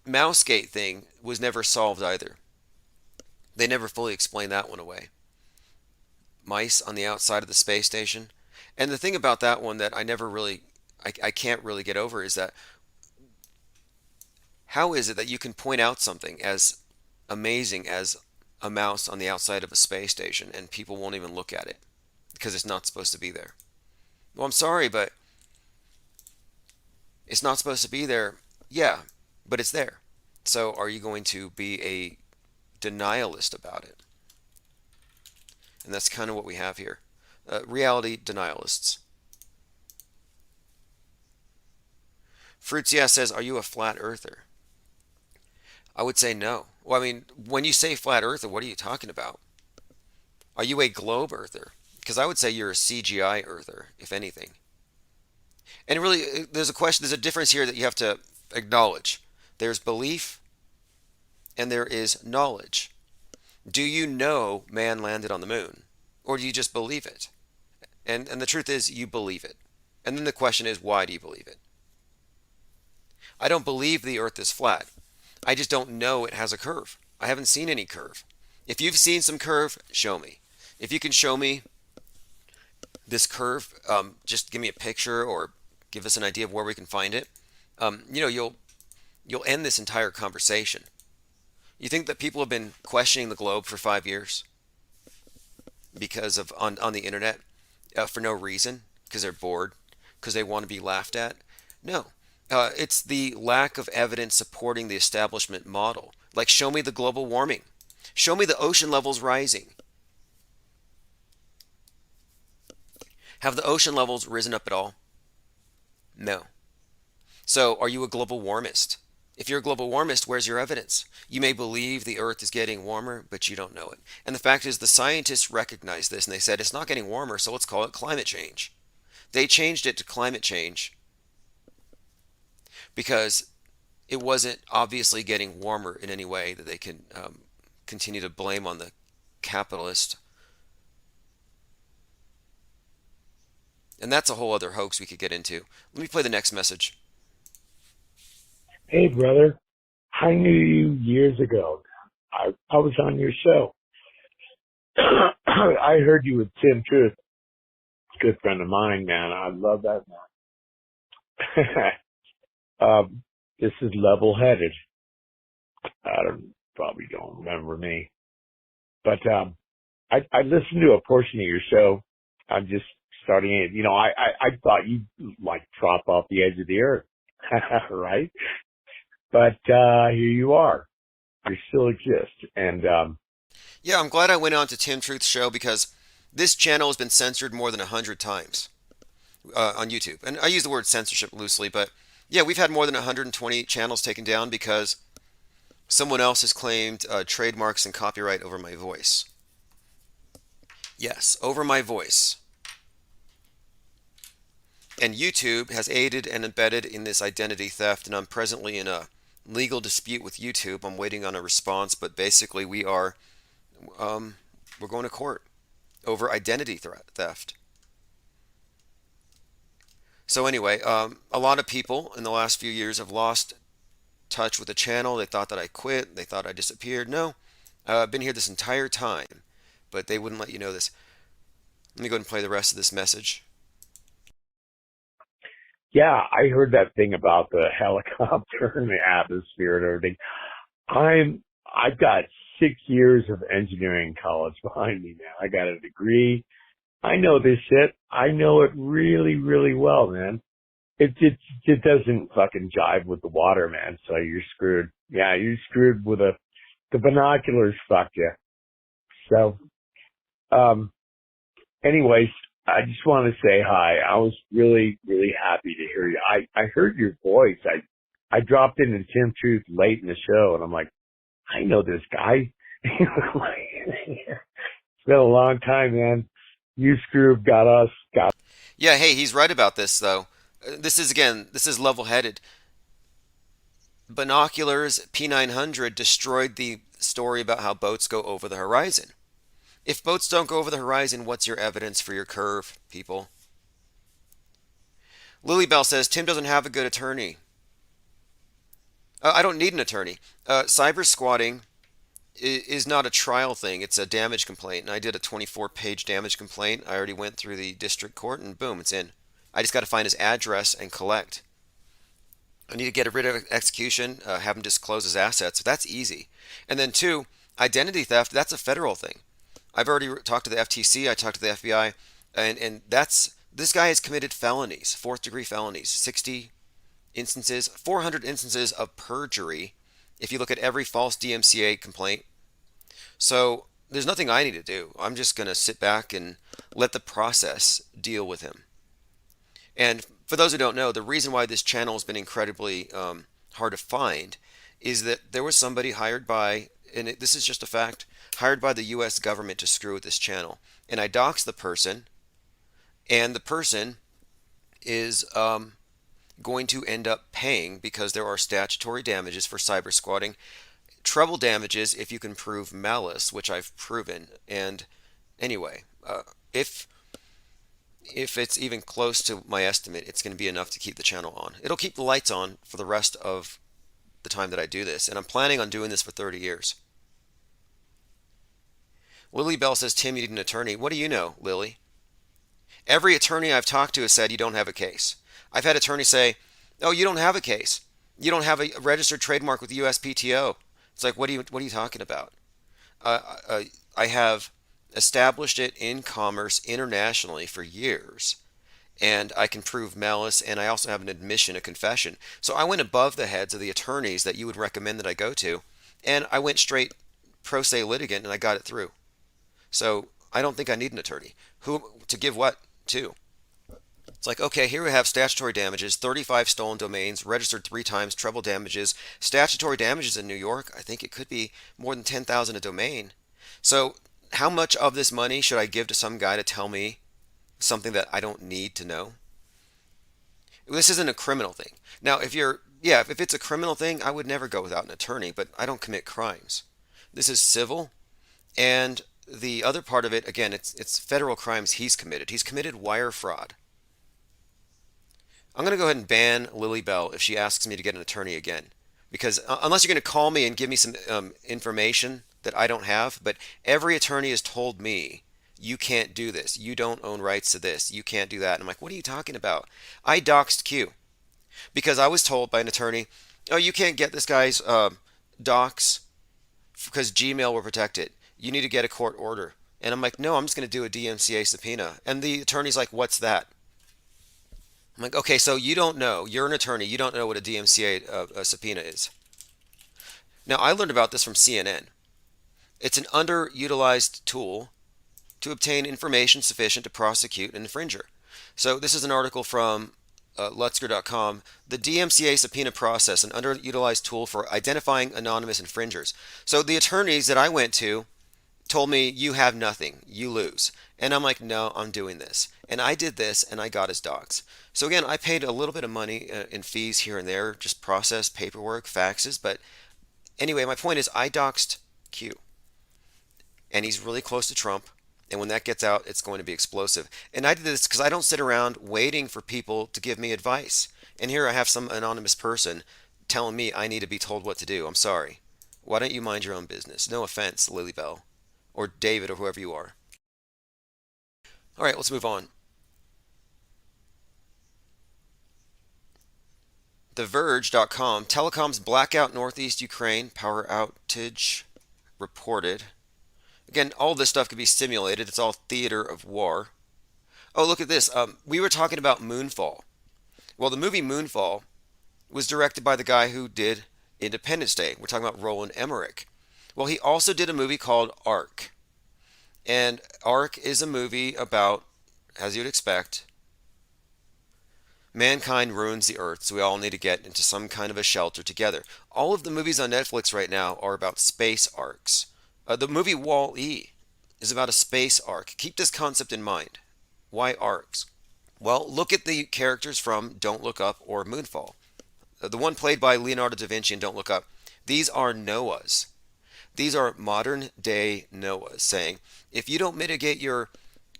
Mousegate thing was never solved either. They never fully explained that one away. Mice on the outside of the space station. And the thing about that one that I can't really get over is that how is it that you can point out something as amazing as a mouse on the outside of a space station and people won't even look at it because it's not supposed to be there? Well, I'm sorry, but it's not supposed to be there. Yeah, but it's there. So are you going to be a denialist about it? And that's kind of what we have here. Reality denialists. Fruits yeah says, are you a flat earther? I would say no. Well, I mean, when you say flat earther, what are you talking about? Are you a globe earther? Because I would say you're a CGI earther, if anything. And really, there's a difference here that you have to acknowledge. There's belief and there is knowledge. Do you know man landed on the moon? Or do you just believe it? And the truth is, you believe it. And then the question is, why do you believe it? I don't believe the earth is flat. I just don't know it has a curve. I haven't seen any curve. If you've seen some curve, show me. If you can show me this curve, just give me a picture or give us an idea of where we can find it. You'll end this entire conversation. You think that people have been questioning the globe for 5 years because of on the internet for no reason, because they're bored, because they want to be laughed at? No, it's the lack of evidence supporting the establishment model. Like, show me the global warming. Show me the ocean levels rising. Have the ocean levels risen up at all? No. So, are you a global warmist? If you're a global warmist, where's your evidence? You may believe the earth is getting warmer, but you don't know it. And the fact is, the scientists recognized this and they said it's not getting warmer, so let's call it climate change. They changed it to climate change because it wasn't obviously getting warmer in any way that they can continue to blame on the capitalist. And that's a whole other hoax we could get into. Let me play the next message. Hey, brother. I knew you years ago. I was on your show. I heard you with Tim Truth. Good friend of mine, man. I love that man. This is level-headed. Probably don't remember me. But I listened to a portion of your show. I'm just starting it. You know, I thought you'd like drop off the edge of the earth, right? But here you are. You still exist. And yeah, I'm glad I went on to Tim Truth's show because this channel has been censored more than 100 times on YouTube. And I use the word censorship loosely, but yeah, we've had more than 120 channels taken down because someone else has claimed trademarks and copyright over my voice. Yes, over my voice. And YouTube has aided and embedded in this identity theft, and I'm presently in a legal dispute with YouTube. I'm waiting on a response, but basically we're going to court over identity theft. So anyway, a lot of people in the last few years have lost touch with the channel. They thought that I quit. They thought I disappeared. No, I've been here this entire time, but they wouldn't let you know this. Let me go ahead and play the rest of this message. yeah, I heard that thing about the helicopter and the atmosphere and everything. I've got 6 years of engineering college behind me now. I got a degree. I know this shit. I know it really, really well, man. It doesn't fucking jive with the water, man. So you're screwed. Yeah, you're screwed with the binoculars fucked you. So, anyways, I just want to say hi. I was really, really happy to hear you. I heard your voice. I dropped into Tim Truth late in the show and I'm like, I know this guy. It's been a long time, man. You screwed, got us, got. Yeah, hey, he's right about this though. This is level-headed. Binoculars P900 destroyed the story about how boats go over the horizon. If boats don't go over the horizon, what's your evidence for your curve, people? Lilybell says, Tim doesn't have a good attorney. I don't need an attorney. Cyber squatting is not a trial thing. It's a damage complaint. And I did a 24-page damage complaint. I already went through the district court and boom, it's in. I just got to find his address and collect. I need to get rid of execution, have him disclose his assets. That's easy. And then 2, identity theft, that's a federal thing. I've already talked to the FTC, I talked to the FBI, and this guy has committed felonies, 4th-degree felonies, 60 instances, 400 instances of perjury if you look at every false DMCA complaint. So there's nothing I need to do. I'm just going to sit back and let the process deal with him. And for those who don't know, the reason why this channel has been incredibly hard to find is that there was somebody hired by, and this is just a fact, hired by the U.S. government to screw with this channel. And I doxed the person, and the person is going to end up paying because there are statutory damages for cyber squatting, treble damages if you can prove malice, which I've proven. And anyway, if it's even close to my estimate, it's going to be enough to keep the channel on. It'll keep the lights on for the rest of the time that I do this, and I'm planning on doing this for 30 years. Lily Bell says, Tim, you need an attorney. What do you know, Lily? Every attorney I've talked to has said you don't have a case. I've had attorneys say, oh, you don't have a case. You don't have a registered trademark with the USPTO. It's like, what are you talking about? I have established it in commerce internationally for years, and I can prove malice, and I also have an admission, a confession. So I went above the heads of the attorneys that you would recommend that I go to, and I went straight pro se litigant, and I got it through. So I don't think I need an attorney. Who to give what to? It's like, okay, here we have statutory damages, 35 stolen domains, registered 3 times, treble damages, statutory damages in New York. I think it could be more than 10,000 a domain. So how much of this money should I give to some guy to tell me something that I don't need to know? This isn't a criminal thing. Now, if it's a criminal thing, I would never go without an attorney, but I don't commit crimes. This is civil, and the other part of it, again, it's federal crimes he's committed. He's committed wire fraud. I'm going to go ahead and ban Lily Bell if she asks me to get an attorney again. Because unless you're going to call me and give me some information that I don't have, but every attorney has told me, you can't do this. You don't own rights to this. You can't do that. And I'm like, what are you talking about? I doxed Q because I was told by an attorney, oh, you can't get this guy's docs because Gmail will protect it. You need to get a court order. And I'm like, no, I'm just going to do a DMCA subpoena. And the attorney's like, what's that? I'm like, okay, so you don't know. You're an attorney. You don't know what a DMCA subpoena is. Now, I learned about this from CNN. It's an underutilized tool to obtain information sufficient to prosecute an infringer. So this is an article from Lutzker.com. The DMCA subpoena process, an underutilized tool for identifying anonymous infringers. So the attorneys that I went to told me, you have nothing, you lose. And I'm like, no, I'm doing this. And I did this, and I got his docs. So again, I paid a little bit of money in fees here and there, just process, paperwork, faxes. But anyway, my point is I doxed Q. And he's really close to Trump. And when that gets out, it's going to be explosive. And I did this because I don't sit around waiting for people to give me advice. And here I have some anonymous person telling me I need to be told what to do. I'm sorry. Why don't you mind your own business? No offense, Lily Bell. Or David, or whoever you are. All right, let's move on. TheVerge.com, telecoms blackout Northeast Ukraine, power outage reported. Again, all this stuff could be simulated. It's all theater of war. Oh, look at this. We were talking about Moonfall. Well, the movie Moonfall was directed by the guy who did Independence Day. We're talking about Roland Emmerich. Well, he also did a movie called Ark. And Ark is a movie about, as you'd expect, mankind ruins the earth, so we all need to get into some kind of a shelter together. All of the movies on Netflix right now are about space arcs. The movie Wall-E is about a space arc. Keep this concept in mind. Why arcs? Well, look at the characters from Don't Look Up or Moonfall. The one played by Leonardo da Vinci in Don't Look Up. These are Noahs. These are modern day Noahs saying, if you don't mitigate your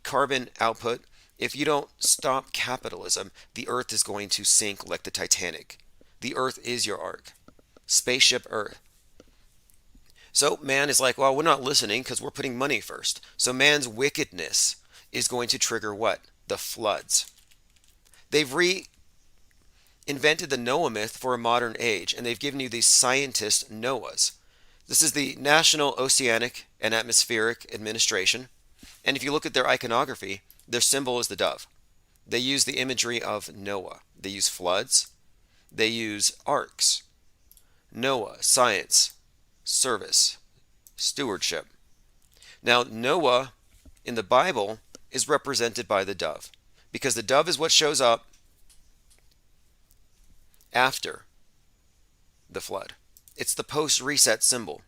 carbon output, if you don't stop capitalism, the earth is going to sink like the Titanic. The earth is your ark. Spaceship Earth. So man is like, well, we're not listening because we're putting money first. So man's wickedness is going to trigger what? The floods. They've reinvented the Noah myth for a modern age, and they've given you these scientist Noahs. This is the National Oceanic and Atmospheric Administration. And if you look at their iconography, their symbol is the dove. They use the imagery of Noah. They use floods. They use arcs. Noah, science, service, stewardship. Now, Noah in the Bible is represented by the dove because the dove is what shows up after the flood. It's the post-reset symbol.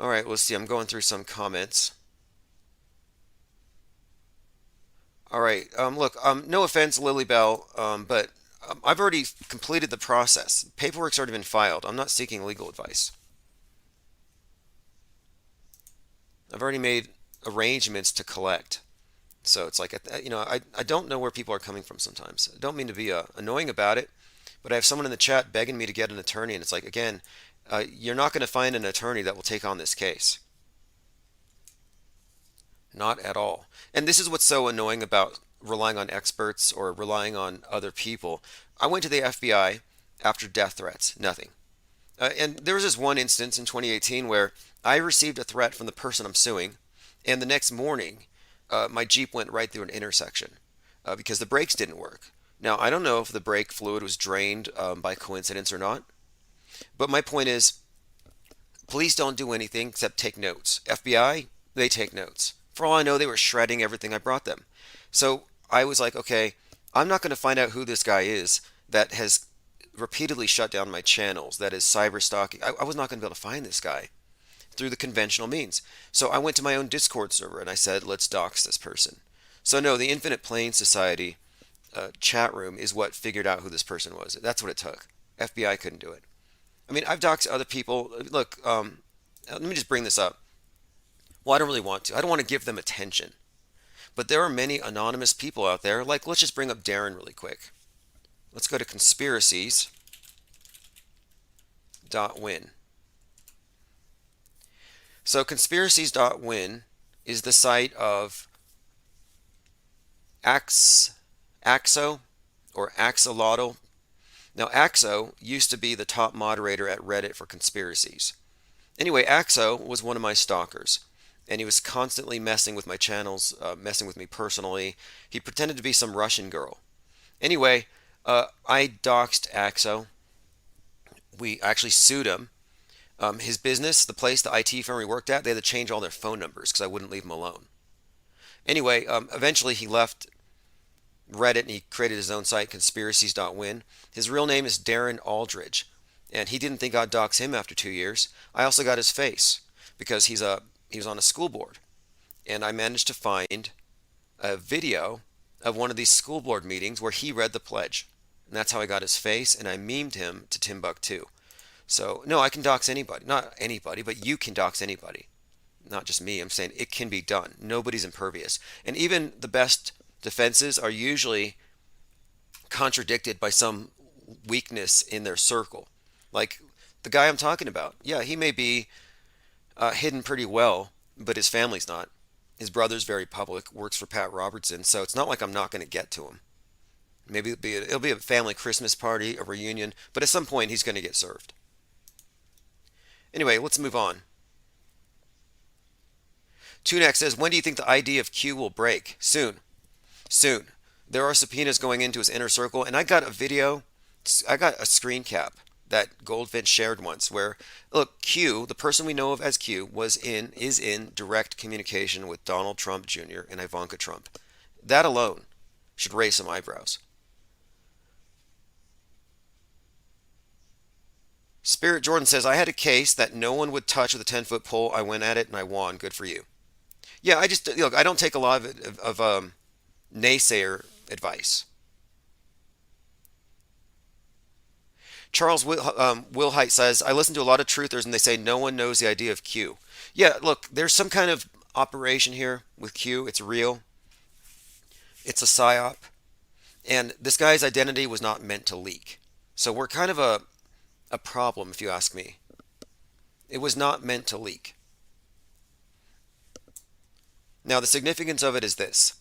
All right, let's see. I'm going through some comments. All right. Look, no offense, Lily Bell, but I've already completed the process. Paperwork's already been filed. I'm not seeking legal advice. I've already made arrangements to collect. So it's like, I don't know where people are coming from sometimes. I don't mean to be annoying about it, but I have someone in the chat begging me to get an attorney, and it's like, again, you're not going to find an attorney that will take on this case. Not at all. And this is what's so annoying about relying on experts or relying on other people. I went to the FBI after death threats, nothing. And there was this one instance in 2018 where I received a threat from the person I'm suing, and the next morning, my Jeep went right through an intersection because the brakes didn't work. Now, I don't know if the brake fluid was drained by coincidence or not, but my point is, police don't do anything except take notes. FBI, they take notes. For all I know, they were shredding everything I brought them. So I was like, okay, I'm not going to find out who this guy is that has repeatedly shut down my channels, that is cyber stalking. I was not going to be able to find this guy through the conventional means. So I went to my own Discord server and I said, let's dox this person. So no, the Infinite Plane Society chat room is what figured out who this person was. That's what it took. FBI couldn't do it. I mean, I've doxed other people. Look, let me just bring this up. Well, I don't really want to. I don't want to give them attention. But there are many anonymous people out there. Like, let's just bring up Darren really quick. Let's go to conspiracies.win. So conspiracies.win is the site of Axo or Axolotl. Now, Axo used to be the top moderator at Reddit for conspiracies. Anyway, Axo was one of my stalkers, and he was constantly messing with my channels, messing with me personally. He pretended to be some Russian girl. Anyway, I doxed Axo. We actually sued him. His business, the place, the IT firm he worked at, they had to change all their phone numbers because I wouldn't leave him alone. Anyway, eventually he left Reddit and he created his own site, conspiracies.win. His real name is Darren Aldridge, and he didn't think I'd dox him after 2 years. I also got his face because he was on a school board, and I managed to find a video of one of these school board meetings where he read the pledge, and that's how I got his face, and I memed him to Timbuktu. So, no, I can dox anybody. Not anybody, but you can dox anybody. Not just me. I'm saying it can be done. Nobody's impervious. And even the best defenses are usually contradicted by some weakness in their circle. Like the guy I'm talking about. Yeah, he may be hidden pretty well, but his family's not. His brother's very public, works for Pat Robertson, so it's not like I'm not going to get to him. Maybe it'll be a family Christmas party, a reunion, but at some point he's going to get served. Anyway, let's move on. Tunak says, when do you think the ID of Q will break? Soon. Soon. There are subpoenas going into his inner circle, and I got a video, I got a screen cap that Goldfinch shared once where, look, Q, the person we know of as Q, is in direct communication with Donald Trump Jr. and Ivanka Trump. That alone should raise some eyebrows. Spirit Jordan says, I had a case that no one would touch with a 10-foot pole. I went at it and I won. Good for you. Yeah, I don't take a lot of naysayer advice. Charles Wilhite says, I listen to a lot of truthers and they say no one knows the idea of Q. Yeah, look, there's some kind of operation here with Q. It's real. It's a psyop. And this guy's identity was not meant to leak. So we're kind of a problem, if you ask me. It was not meant to leak. Now, the significance of it is this.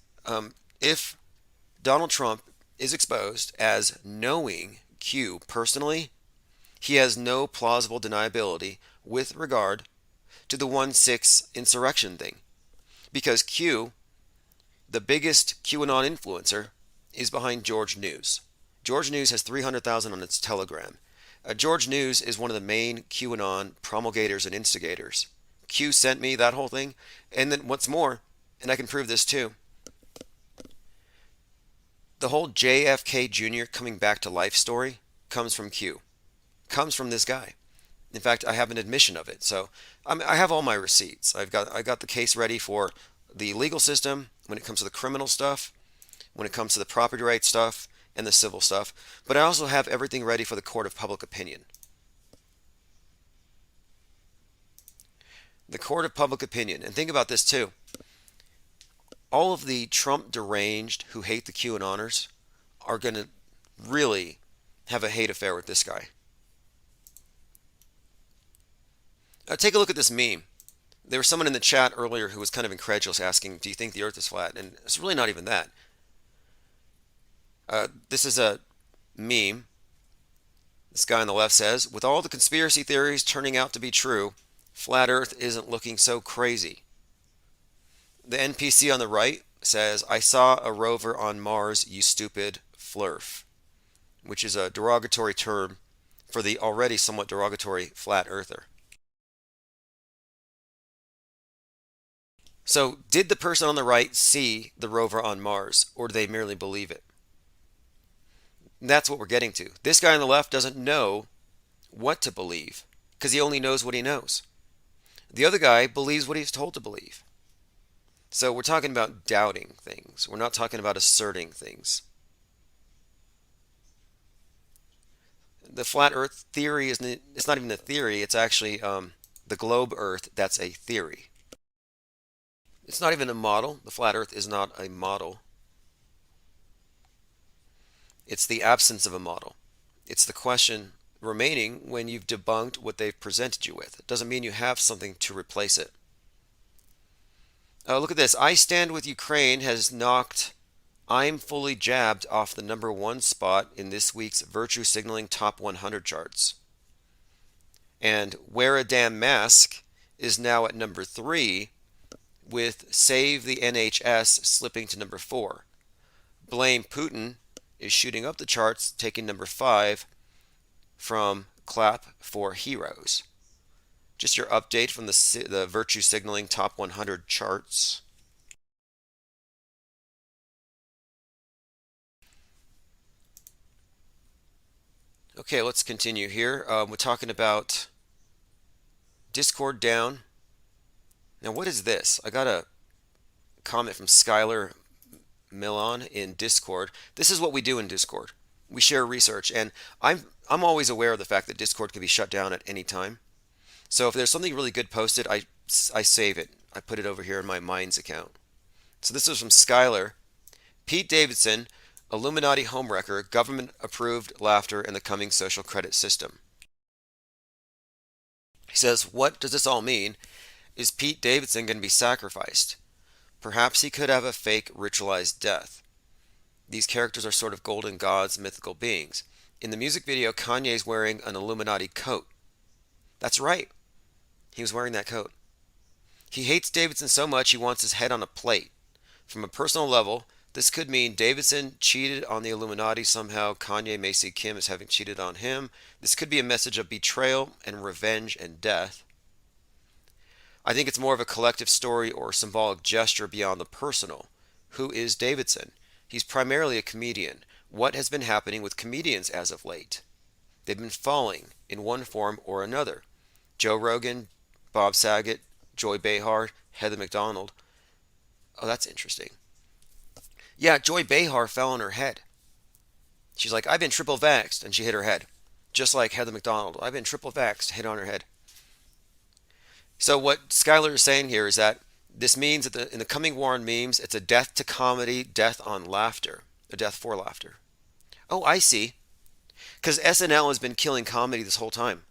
If Donald Trump is exposed as knowing Q personally, he has no plausible deniability with regard to the 1-6 insurrection thing. Because Q, the biggest QAnon influencer, is behind George News. George News has 300,000 on its Telegram. George News is one of the main QAnon promulgators and instigators. Q sent me that whole thing. And then what's more, and I can prove this too, the whole JFK Jr. coming back to life story comes from Q. Comes from this guy. In fact, I have an admission of it. So I have all my receipts. I got the case ready for the legal system when it comes to the criminal stuff. when it comes to the property rights stuff and the civil stuff, but I also have everything ready for the court of public opinion. The court of public opinion. And think about this too. All of the Trump deranged who hate the QAnoners are going to really have a hate affair with this guy. Now take a look at this meme. There was someone in the chat earlier who was kind of incredulous asking, do you think the earth is flat? And it's really not even that. This is a meme. This guy on the left says, with all the conspiracy theories turning out to be true, flat earth isn't looking so crazy. The NPC on the right says, I saw a rover on Mars, you stupid flurf, which is a derogatory term for the already somewhat derogatory flat earther. So did the person on the right see the rover on Mars, or do they merely believe it? That's what we're getting to. This guy on the left doesn't know what to believe because he only knows what he knows. The other guy believes what he's told to believe. So we're talking about doubting things. We're not talking about asserting things. The flat earth theory it's not even a theory. It's actually the globe earth. That's a theory. It's not even a model. The flat earth is not a model. It's the absence of a model. It's the question remaining when you've debunked what they've presented you with. It doesn't mean you have something to replace it. Look at this. I Stand With Ukraine has knocked I'm Fully Jabbed off the #1 spot in this week's Virtue Signaling Top 100 charts. And Wear a Damn Mask is now at #3, with Save the NHS slipping to #4. Blame Putin is shooting up the charts, taking #5 from Clap for Heroes. Just your update from the Virtue Signaling Top 100 charts. Okay, let's continue here. We're talking about Discord down. Now, what is this? I got a comment from Skylar Milan in Discord. This is what we do in Discord. We share research, and I'm always aware of the fact that Discord can be shut down at any time. So if there's something really good posted, I save it. I put it over here in my Minds account. So this is from Skylar. Pete Davidson, Illuminati homewrecker, government-approved laughter in the coming social credit system. He says, what does this all mean? Is Pete Davidson going to be sacrificed? Perhaps he could have a fake ritualized death. These characters are sort of golden gods, mythical beings. In the music video, Kanye's wearing an Illuminati coat. That's right. He was wearing that coat. He hates Davidson so much he wants his head on a plate. From a personal level, this could mean Davidson cheated on the Illuminati somehow. Kanye may see Kim as having cheated on him. This could be a message of betrayal and revenge and death. I think it's more of a collective story or symbolic gesture beyond the personal. Who is Davidson? He's primarily a comedian. What has been happening with comedians as of late? They've been falling in one form or another. Joe Rogan, Bob Saget, Joy Behar, Heather McDonald. Oh, that's interesting. Yeah, Joy Behar fell on her head. She's like, I've been triple vaxxed, and she hit her head. Just like Heather McDonald. I've been triple vaxxed, hit on her head. So what Skylar is saying here is that this means that in the coming war on memes, it's a death to comedy, death on laughter, a death for laughter. Oh, I see. Because SNL has been killing comedy this whole time.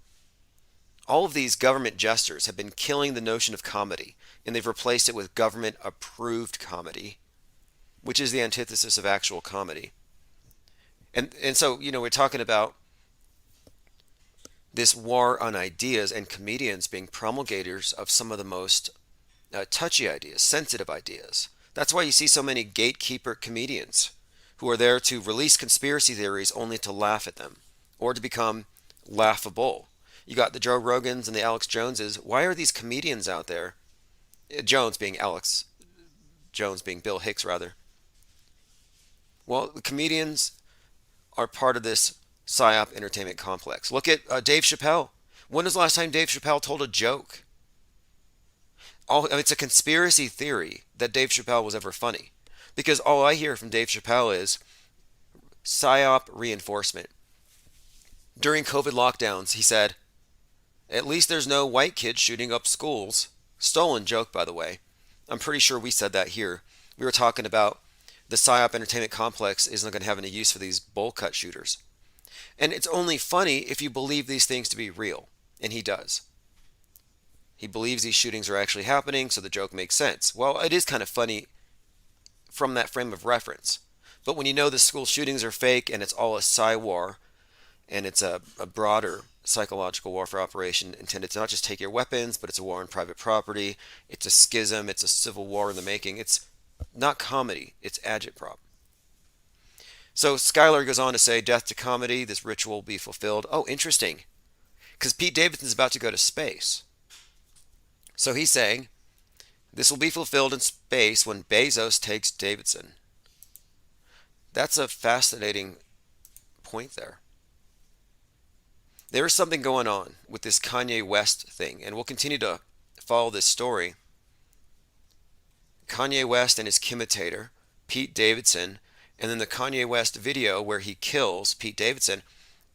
All of these government jesters have been killing the notion of comedy, and they've replaced it with government-approved comedy, which is the antithesis of actual comedy. And so, we're talking about this war on ideas and comedians being promulgators of some of the most touchy ideas, sensitive ideas. That's why you see so many gatekeeper comedians who are there to release conspiracy theories only to laugh at them or to become laughable. You got the Joe Rogans and the Alex Joneses. Why are these comedians out there? Jones being Alex, Jones being Bill Hicks, rather. Well, the comedians are part of this PSYOP entertainment complex. Look at Dave Chappelle. When was the last time Dave Chappelle told a joke? It's a conspiracy theory that Dave Chappelle was ever funny. Because all I hear from Dave Chappelle is psyop reinforcement. During COVID lockdowns, he said, at least there's no white kids shooting up schools. Stolen joke, by the way. I'm pretty sure we said that here. We were talking about the PSYOP entertainment complex isn't going to have any use for these bowl cut shooters. And it's only funny if you believe these things to be real. And he does. He believes these shootings are actually happening, so the joke makes sense. Well, it is kind of funny from that frame of reference. But when you know the school shootings are fake and it's all a psy war, and it's a broader psychological warfare operation intended to not just take your weapons, but it's a war on private property, it's a schism, it's a civil war in the making. It's not comedy, it's agitprop. So Schuyler goes on to say, death to comedy, this ritual will be fulfilled. Oh, interesting. Because Pete Davidson's about to go to space. So he's saying, this will be fulfilled in space when Bezos takes Davidson. That's a fascinating point there. There is something going on with this Kanye West thing, and we'll continue to follow this story. Kanye West and his Kimitator, Pete Davidson, and then the Kanye West video where he kills Pete Davidson.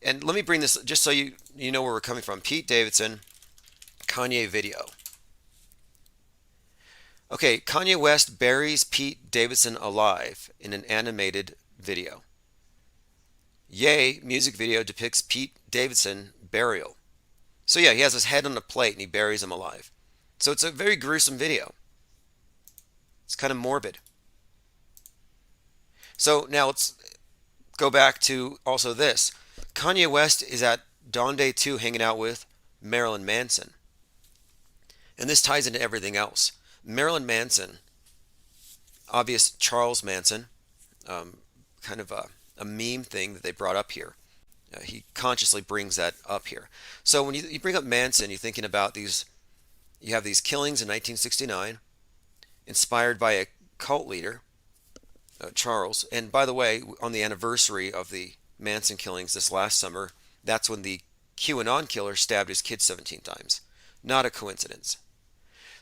And let me bring this just so you know where we're coming from. Pete Davidson, Kanye video. Okay, Kanye West buries Pete Davidson alive in an animated video. Ye music video depicts Pete Davidson burial. So yeah, he has his head on a plate and he buries him alive. So it's a very gruesome video. It's kind of morbid. So now let's go back to also this. Kanye West is at Donde 2 hanging out with Marilyn Manson. And this ties into everything else. Marilyn Manson, obvious Charles Manson, kind of a meme thing that they brought up here. He consciously brings that up here. So when you bring up Manson, you're thinking about these, you have these killings in 1969, inspired by a cult leader, Charles. And by the way, on the anniversary of the Manson killings this last summer, that's when the QAnon killer stabbed his kid 17 times. Not a coincidence.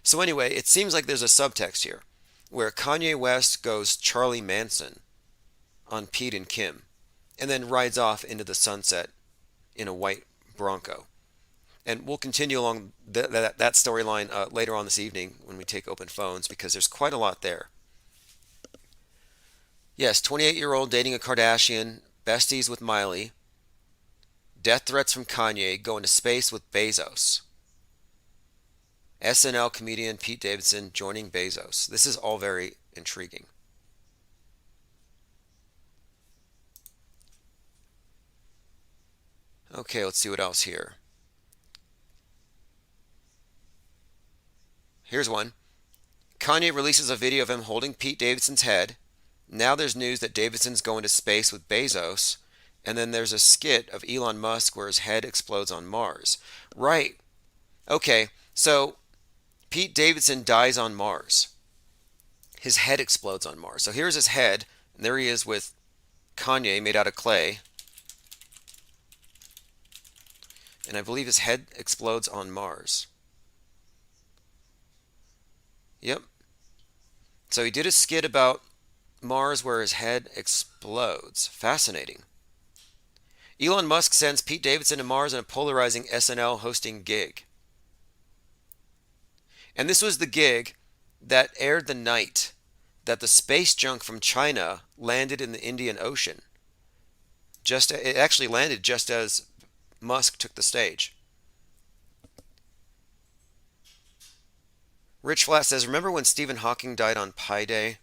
So anyway, it seems like there's a subtext here, where Kanye West goes Charlie Manson on Pete and Kim, and then rides off into the sunset in a white Bronco. And we'll continue along that storyline later on this evening when we take open phones, because there's quite a lot there. Yes, 28-year-old dating a Kardashian, besties with Miley, death threats from Kanye, going to space with Bezos. SNL comedian Pete Davidson joining Bezos. This is all very intriguing. Okay, let's see what else here. Here's one. Kanye releases a video of him holding Pete Davidson's head. Now there's news that Davidson's going to space with Bezos. And then there's a skit of Elon Musk where his head explodes on Mars. Right. Okay, so Pete Davidson dies on Mars. His head explodes on Mars. So here's his head, and there he is with Kanye made out of clay. And I believe his head explodes on Mars. Yep. So he did a skit about Mars where his head explodes. Fascinating. Elon Musk sends Pete Davidson to Mars in a polarizing SNL hosting gig. And this was the gig that aired the night that the space junk from China landed in the Indian Ocean. It actually landed just as Musk took the stage. Rich Flat says, remember when Stephen Hawking died on Pi Day?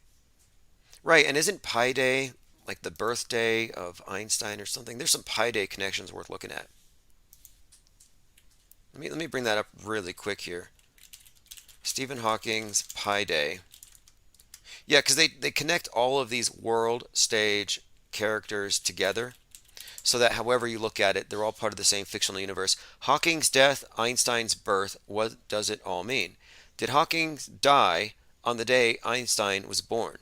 Right, and isn't Pi Day like the birthday of Einstein or something? There's some Pi Day connections worth looking at. Let me bring that up really quick here. Stephen Hawking's Pi Day. Yeah, because they connect all of these world stage characters together, so that however you look at it, they're all part of the same fictional universe. Hawking's death, Einstein's birth, what does it all mean? Did Hawking die on the day Einstein was born?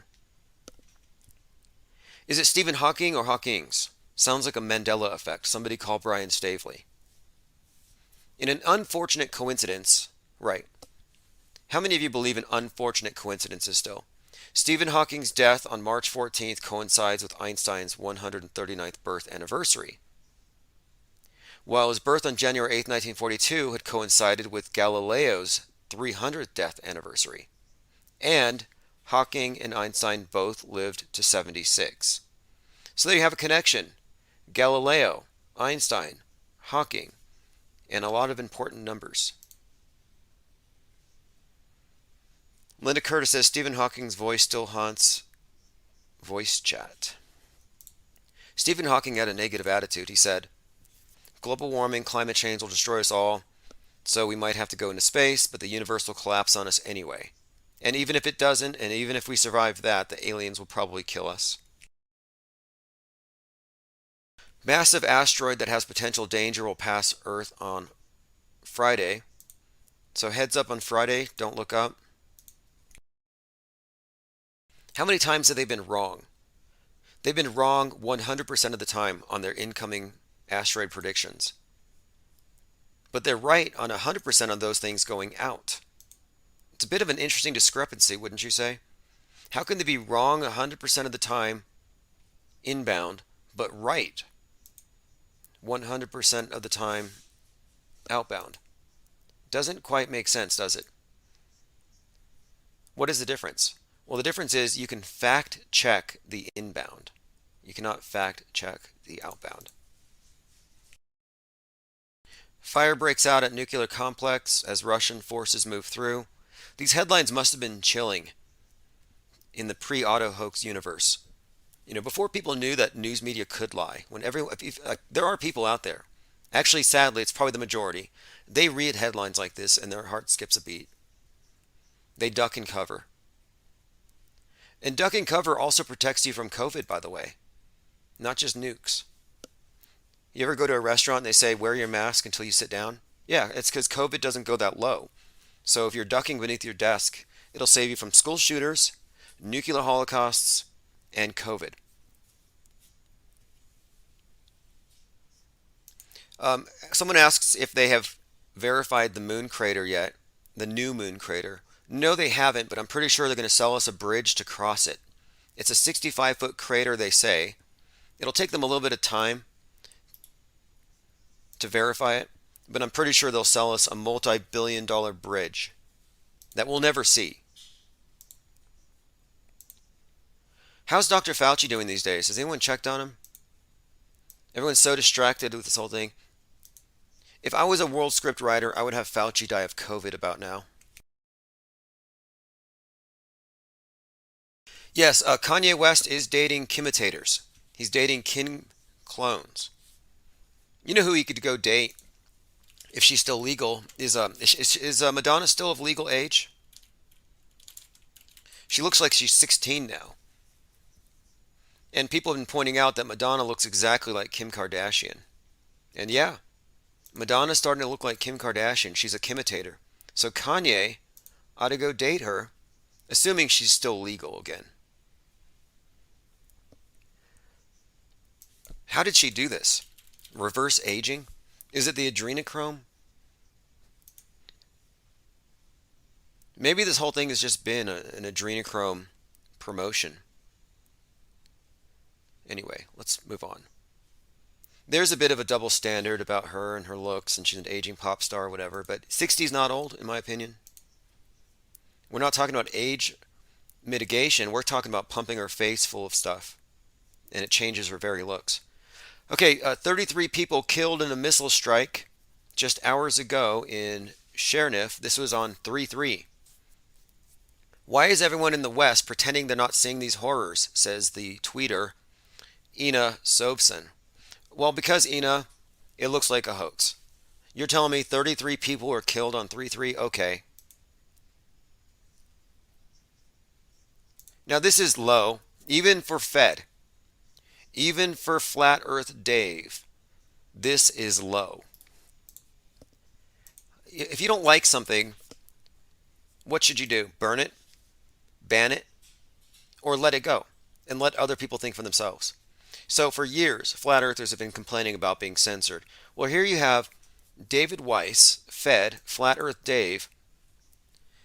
Is it Stephen Hawking or Hawking's? Sounds like a Mandela effect. Somebody call Brian Stavely. In an unfortunate coincidence, right. How many of you believe in unfortunate coincidences still? Stephen Hawking's death on March 14th coincides with Einstein's 139th birth anniversary, while his birth on January 8, 1942 had coincided with Galileo's 300th death anniversary. And Hawking and Einstein both lived to 76. So there you have a connection. Galileo, Einstein, Hawking, and a lot of important numbers. Linda Curtis says Stephen Hawking's voice still haunts voice chat. Stephen Hawking had a negative attitude. He said, global warming, climate change will destroy us all, so we might have to go into space, but the universe will collapse on us anyway. And even if it doesn't, and even if we survive that, the aliens will probably kill us. Massive asteroid that has potential danger will pass Earth on Friday. So heads up on Friday, don't look up. How many times have they been wrong? They've been wrong 100% of the time on their incoming asteroid predictions. But they're right on 100% on those things going out. It's a bit of an interesting discrepancy, wouldn't you say? How can they be wrong 100% of the time inbound, but right 100% of the time outbound? Doesn't quite make sense, does it? What is the difference? Well, the difference is you can fact check the inbound. You cannot fact check the outbound. Fire breaks out at nuclear complex as Russian forces move through. These headlines must have been chilling in the pre-auto hoax universe. Before people knew that news media could lie, there are people out there, actually sadly it's probably the majority, they read headlines like this and their heart skips a beat. They duck and cover. And duck and cover also protects you from COVID, by the way, not just nukes. You ever go to a restaurant and they say wear your mask until you sit down? Yeah, it's because COVID doesn't go that low. So if you're ducking beneath your desk, it'll save you from school shooters, nuclear holocausts, and COVID. Someone asks if they have verified the moon crater yet, the new moon crater. No, they haven't, but I'm pretty sure they're going to sell us a bridge to cross it. It's a 65-foot crater, they say. It'll take them a little bit of time to verify it, but I'm pretty sure they'll sell us a multi-billion-dollar bridge that we'll never see. How's Dr. Fauci doing these days? Has anyone checked on him? Everyone's so distracted with this whole thing. If I was a world script writer, I would have Fauci die of COVID about now. Yes, Kanye West is dating Kimitators. He's dating Kim clones. You know who he could go date if she's still legal? Is Madonna still of legal age? She looks like she's 16 now. And people have been pointing out that Madonna looks exactly like Kim Kardashian. And yeah, Madonna's starting to look like Kim Kardashian. She's a Kimitator. So Kanye ought to go date her, assuming she's still legal again. How did she do this? Reverse aging? Is it the adrenochrome? Maybe this whole thing has just been an adrenochrome promotion. Anyway, let's move on. There's a bit of a double standard about her and her looks, and she's an aging pop star or whatever, but 60's not old, in my opinion. We're not talking about age mitigation. We're talking about pumping her face full of stuff, and it changes her very looks. Okay, 33 people killed in a missile strike just hours ago in Chernihiv. This was on 3/3. Why is everyone in the West pretending they're not seeing these horrors, says the tweeter Ina Sobson. Well, because Ina, it looks like a hoax. You're telling me 33 people were killed on 3/3? Okay. Now this is low, even for Fed. Even for Flat Earth Dave, this is low. If you don't like something, what should you do? Burn it? Ban it? Or let it go and let other people think for themselves? So for years, flat earthers have been complaining about being censored. Well, here you have David Weiss, Fed, Flat Earth Dave,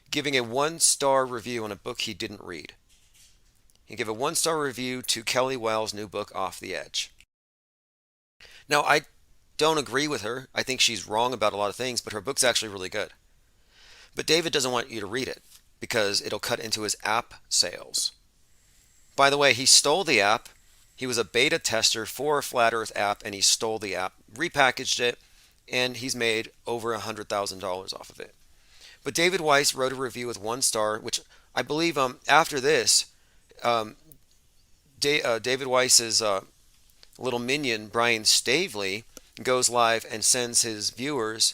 giving a 1-star review on a book he didn't read. He gave a 1-star review to Kelly Wild's new book, Off the Edge. Now, I don't agree with her. I think she's wrong about a lot of things, but her book's actually really good. But David doesn't want you to read it because it'll cut into his app sales. By the way, he stole the app. He was a beta tester for a Flat Earth app, and he stole the app, repackaged it, and he's made over $100,000 off of it. But David Weiss wrote a review with 1 star, which I believe after this, David Weiss's little minion, Brian Stavely, goes live and sends his viewers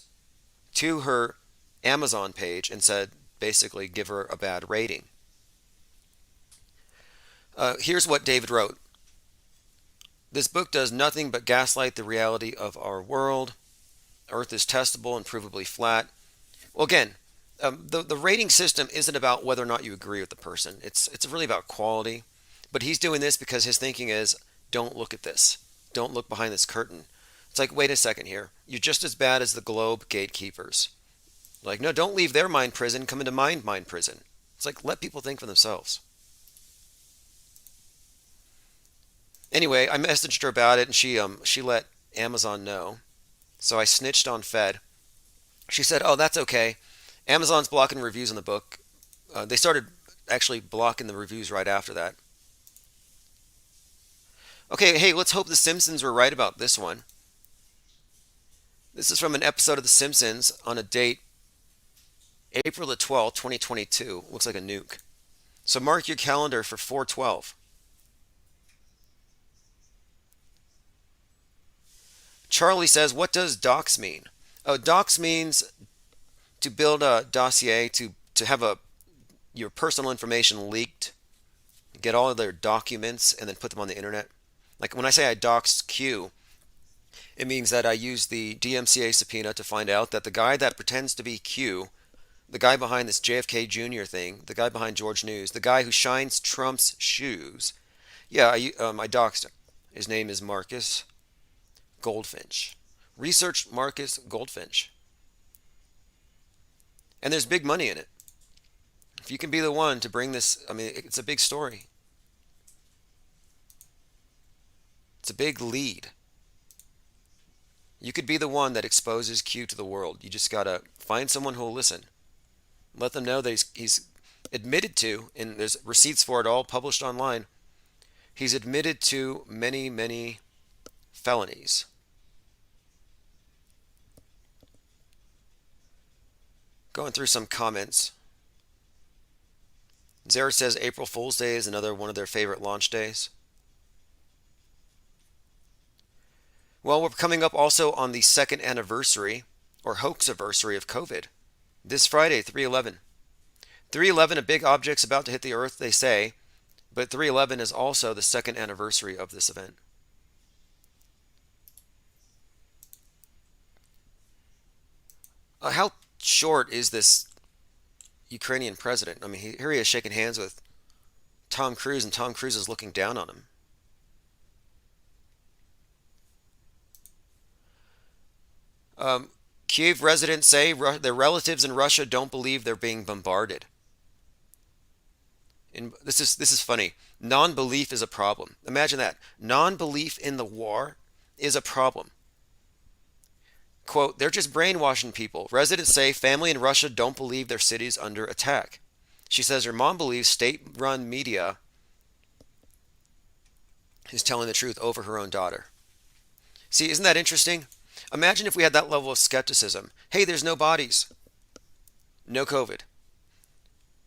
to her Amazon page and said, basically, give her a bad rating. Here's what David wrote. This book does nothing but gaslight the reality of our world. Earth is testable and provably flat. Well, again, the rating system isn't about whether or not you agree with the person. It's really about quality. But he's doing this because his thinking is, don't look at this. Don't look behind this curtain. It's like, wait a second here. You're just as bad as the Globe gatekeepers. Like, no, don't leave their mind prison. Come into my mind prison. It's like, let people think for themselves. Anyway, I messaged her about it, and she let Amazon know. So I snitched on Fed. She said, oh, that's okay. Amazon's blocking reviews on the book. They started actually blocking the reviews right after that. Okay, hey, let's hope The Simpsons were right about this one. This is from an episode of The Simpsons on a date, April the 12th, 2022. Looks like a nuke. So mark your calendar for 4/12. Charlie says, what does docs mean? Oh, docs means to build a dossier, to have your personal information leaked, get all of their documents, and then put them on the internet. Like when I say I doxed Q, it means that I used the DMCA subpoena to find out that the guy that pretends to be Q, the guy behind this JFK Jr. thing, the guy behind George News, the guy who shines Trump's shoes, yeah, I doxed him. His name is Marcus Goldfinch. Research Marcus Goldfinch. And there's big money in it. If you can be the one to bring this, I mean, it's a big story. It's a big lead. You could be the one that exposes Q to the world. You just gotta find someone who will listen. Let them know that he's admitted to, and there's receipts for it all published online. He's admitted to many, many felonies. Going through some comments. Zara says April Fool's Day is another one of their favorite launch days. Well, we're coming up also on the 2nd anniversary, or hoax-iversary of COVID. This Friday, 3/11. 3/11, a big object's about to hit the Earth, they say, but 3/11 is also the 2nd anniversary of this event. How short is this Ukrainian president? I mean, here he is shaking hands with Tom Cruise, and Tom Cruise is looking down on him. Kyiv residents say their relatives in Russia don't believe they're being bombarded. And this is funny. Non-belief is a problem. Imagine that. Non-belief in the war is a problem. Quote, they're just brainwashing people. Residents say family in Russia don't believe their city's under attack. She says her mom believes state-run media is telling the truth over her own daughter. See, isn't that interesting? Imagine if we had that level of skepticism. Hey, there's no bodies. No COVID.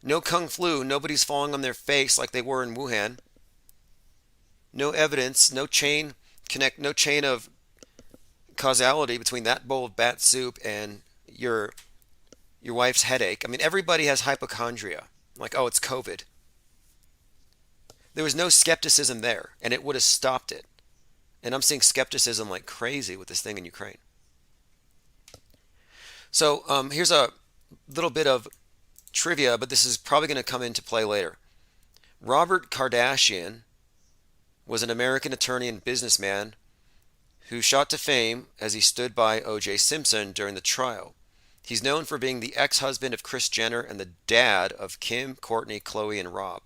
No Kung flu. Nobody's falling on their face like they were in Wuhan. No evidence. No chain of causality between that bowl of bat soup and your wife's headache. I mean, everybody has hypochondria. Like, oh, it's COVID. There was no skepticism there, and it would have stopped it. And I'm seeing skepticism like crazy with this thing in Ukraine. So here's a little bit of trivia, but this is probably going to come into play later. Robert Kardashian was an American attorney and businessman who shot to fame as he stood by O.J. Simpson during the trial. He's known for being the ex-husband of Kris Jenner and the dad of Kim, Courtney, Khloe, and Rob.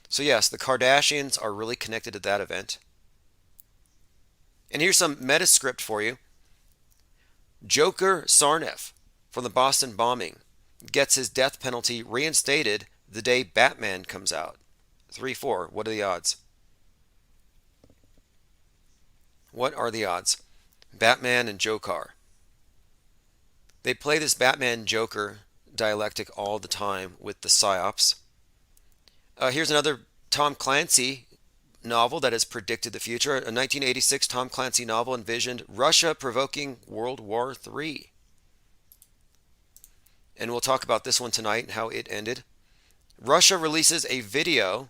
So yes, the Kardashians are really connected to that event. And here's some Metascript for you. Joker Sarneff from the Boston bombing gets his death penalty reinstated the day Batman comes out. 3-4. What are the odds? What are the odds? Batman and Joker. They play this Batman-Joker dialectic all the time with the psyops. Here's another Tom Clancy novel that has predicted the future. A 1986 Tom Clancy novel envisioned Russia provoking World War III. And we'll talk about this one tonight and how it ended. Russia releases a video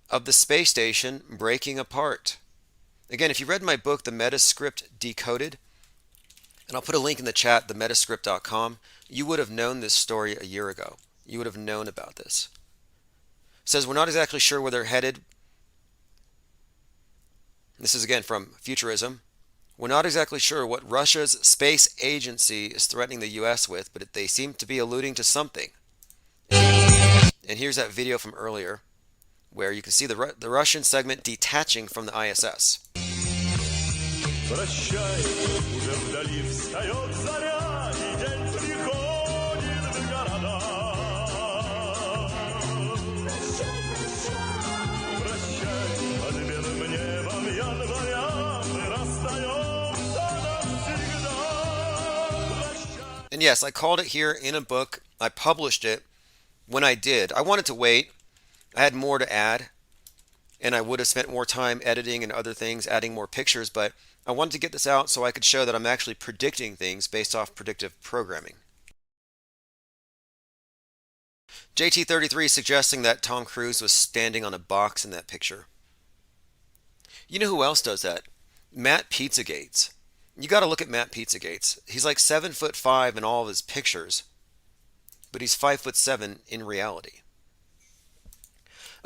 of the space station breaking apart. Again, if you read my book, The Metascript Decoded, and I'll put a link in the chat, themetascript.com, you would have known this story a year ago. You would have known about this. It says, we're not exactly sure where they're headed. This is again from Futurism. We're not exactly sure what Russia's space agency is threatening the U.S. with, but they seem to be alluding to something. And here's that video from earlier, where you can see the Russian segment detaching from the ISS. And yes, I called it here in a book. I published it when I did. I wanted to wait. I had more to add, and I would have spent more time editing and other things, adding more pictures, but I wanted to get this out so I could show that I'm actually predicting things based off predictive programming. JT33 suggesting that Tom Cruise was standing on a box in that picture. You know who else does that? Matt Pizzagates. You got to look at Matt Pizzagates. He's like 7'5" in all of his pictures, but he's 5'7" in reality.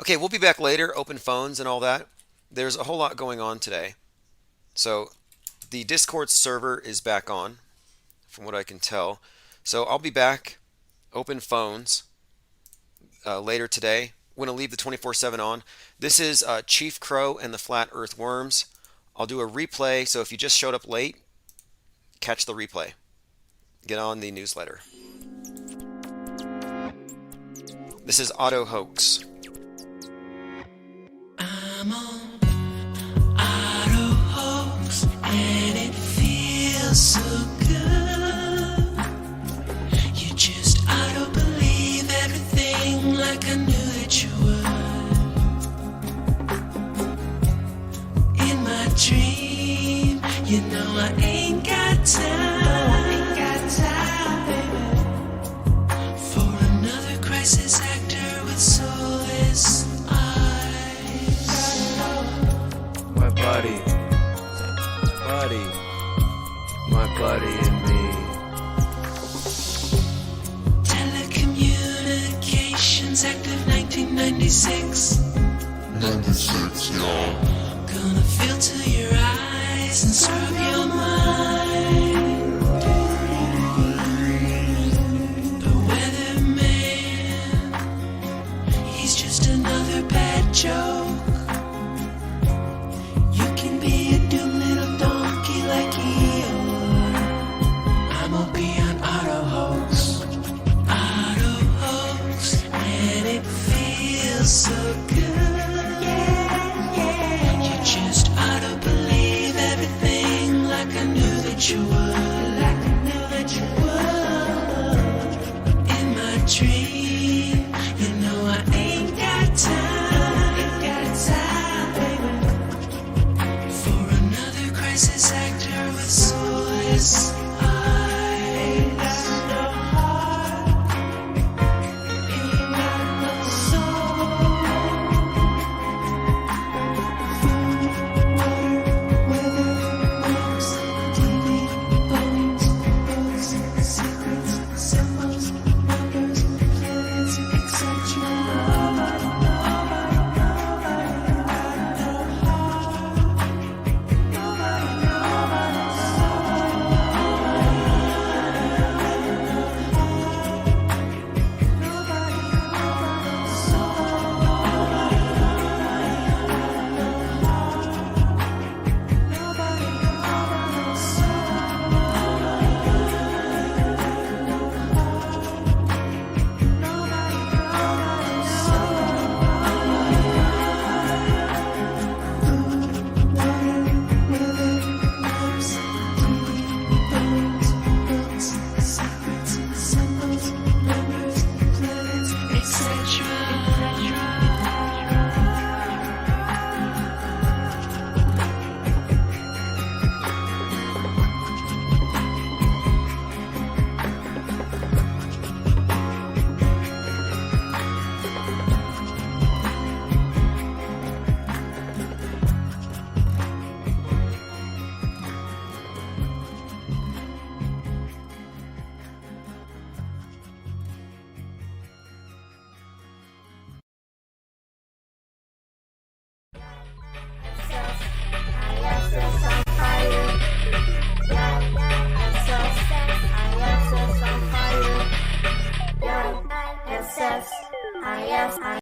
Okay, we'll be back later, open phones and all that. There's a whole lot going on today. So the Discord server is back on, from what I can tell. So I'll be back, open phones, later today. I'm going to leave the 24/7 on. This is Chief Crow and the Flat Earth Worms. I'll do a replay, so if you just showed up late, catch the replay. Get on the newsletter. This is Auto Hoax. I'm on Auto Hoax, and it feels so good. You just auto believe everything like I knew that you would. In my dream, you know I ain't got time, baby, for another crisis actor with soulless eyes. My buddy and me. Telecommunications Act of 1996. 96, y'all. Gonna filter your eyes and scrub your mind. The weatherman, he's just another bad joke. You can be a doomed little donkey like Eeyore. I'm gonna be an auto hoax. Auto hoax, and it feels so good. You just auto believe everything like I sorry.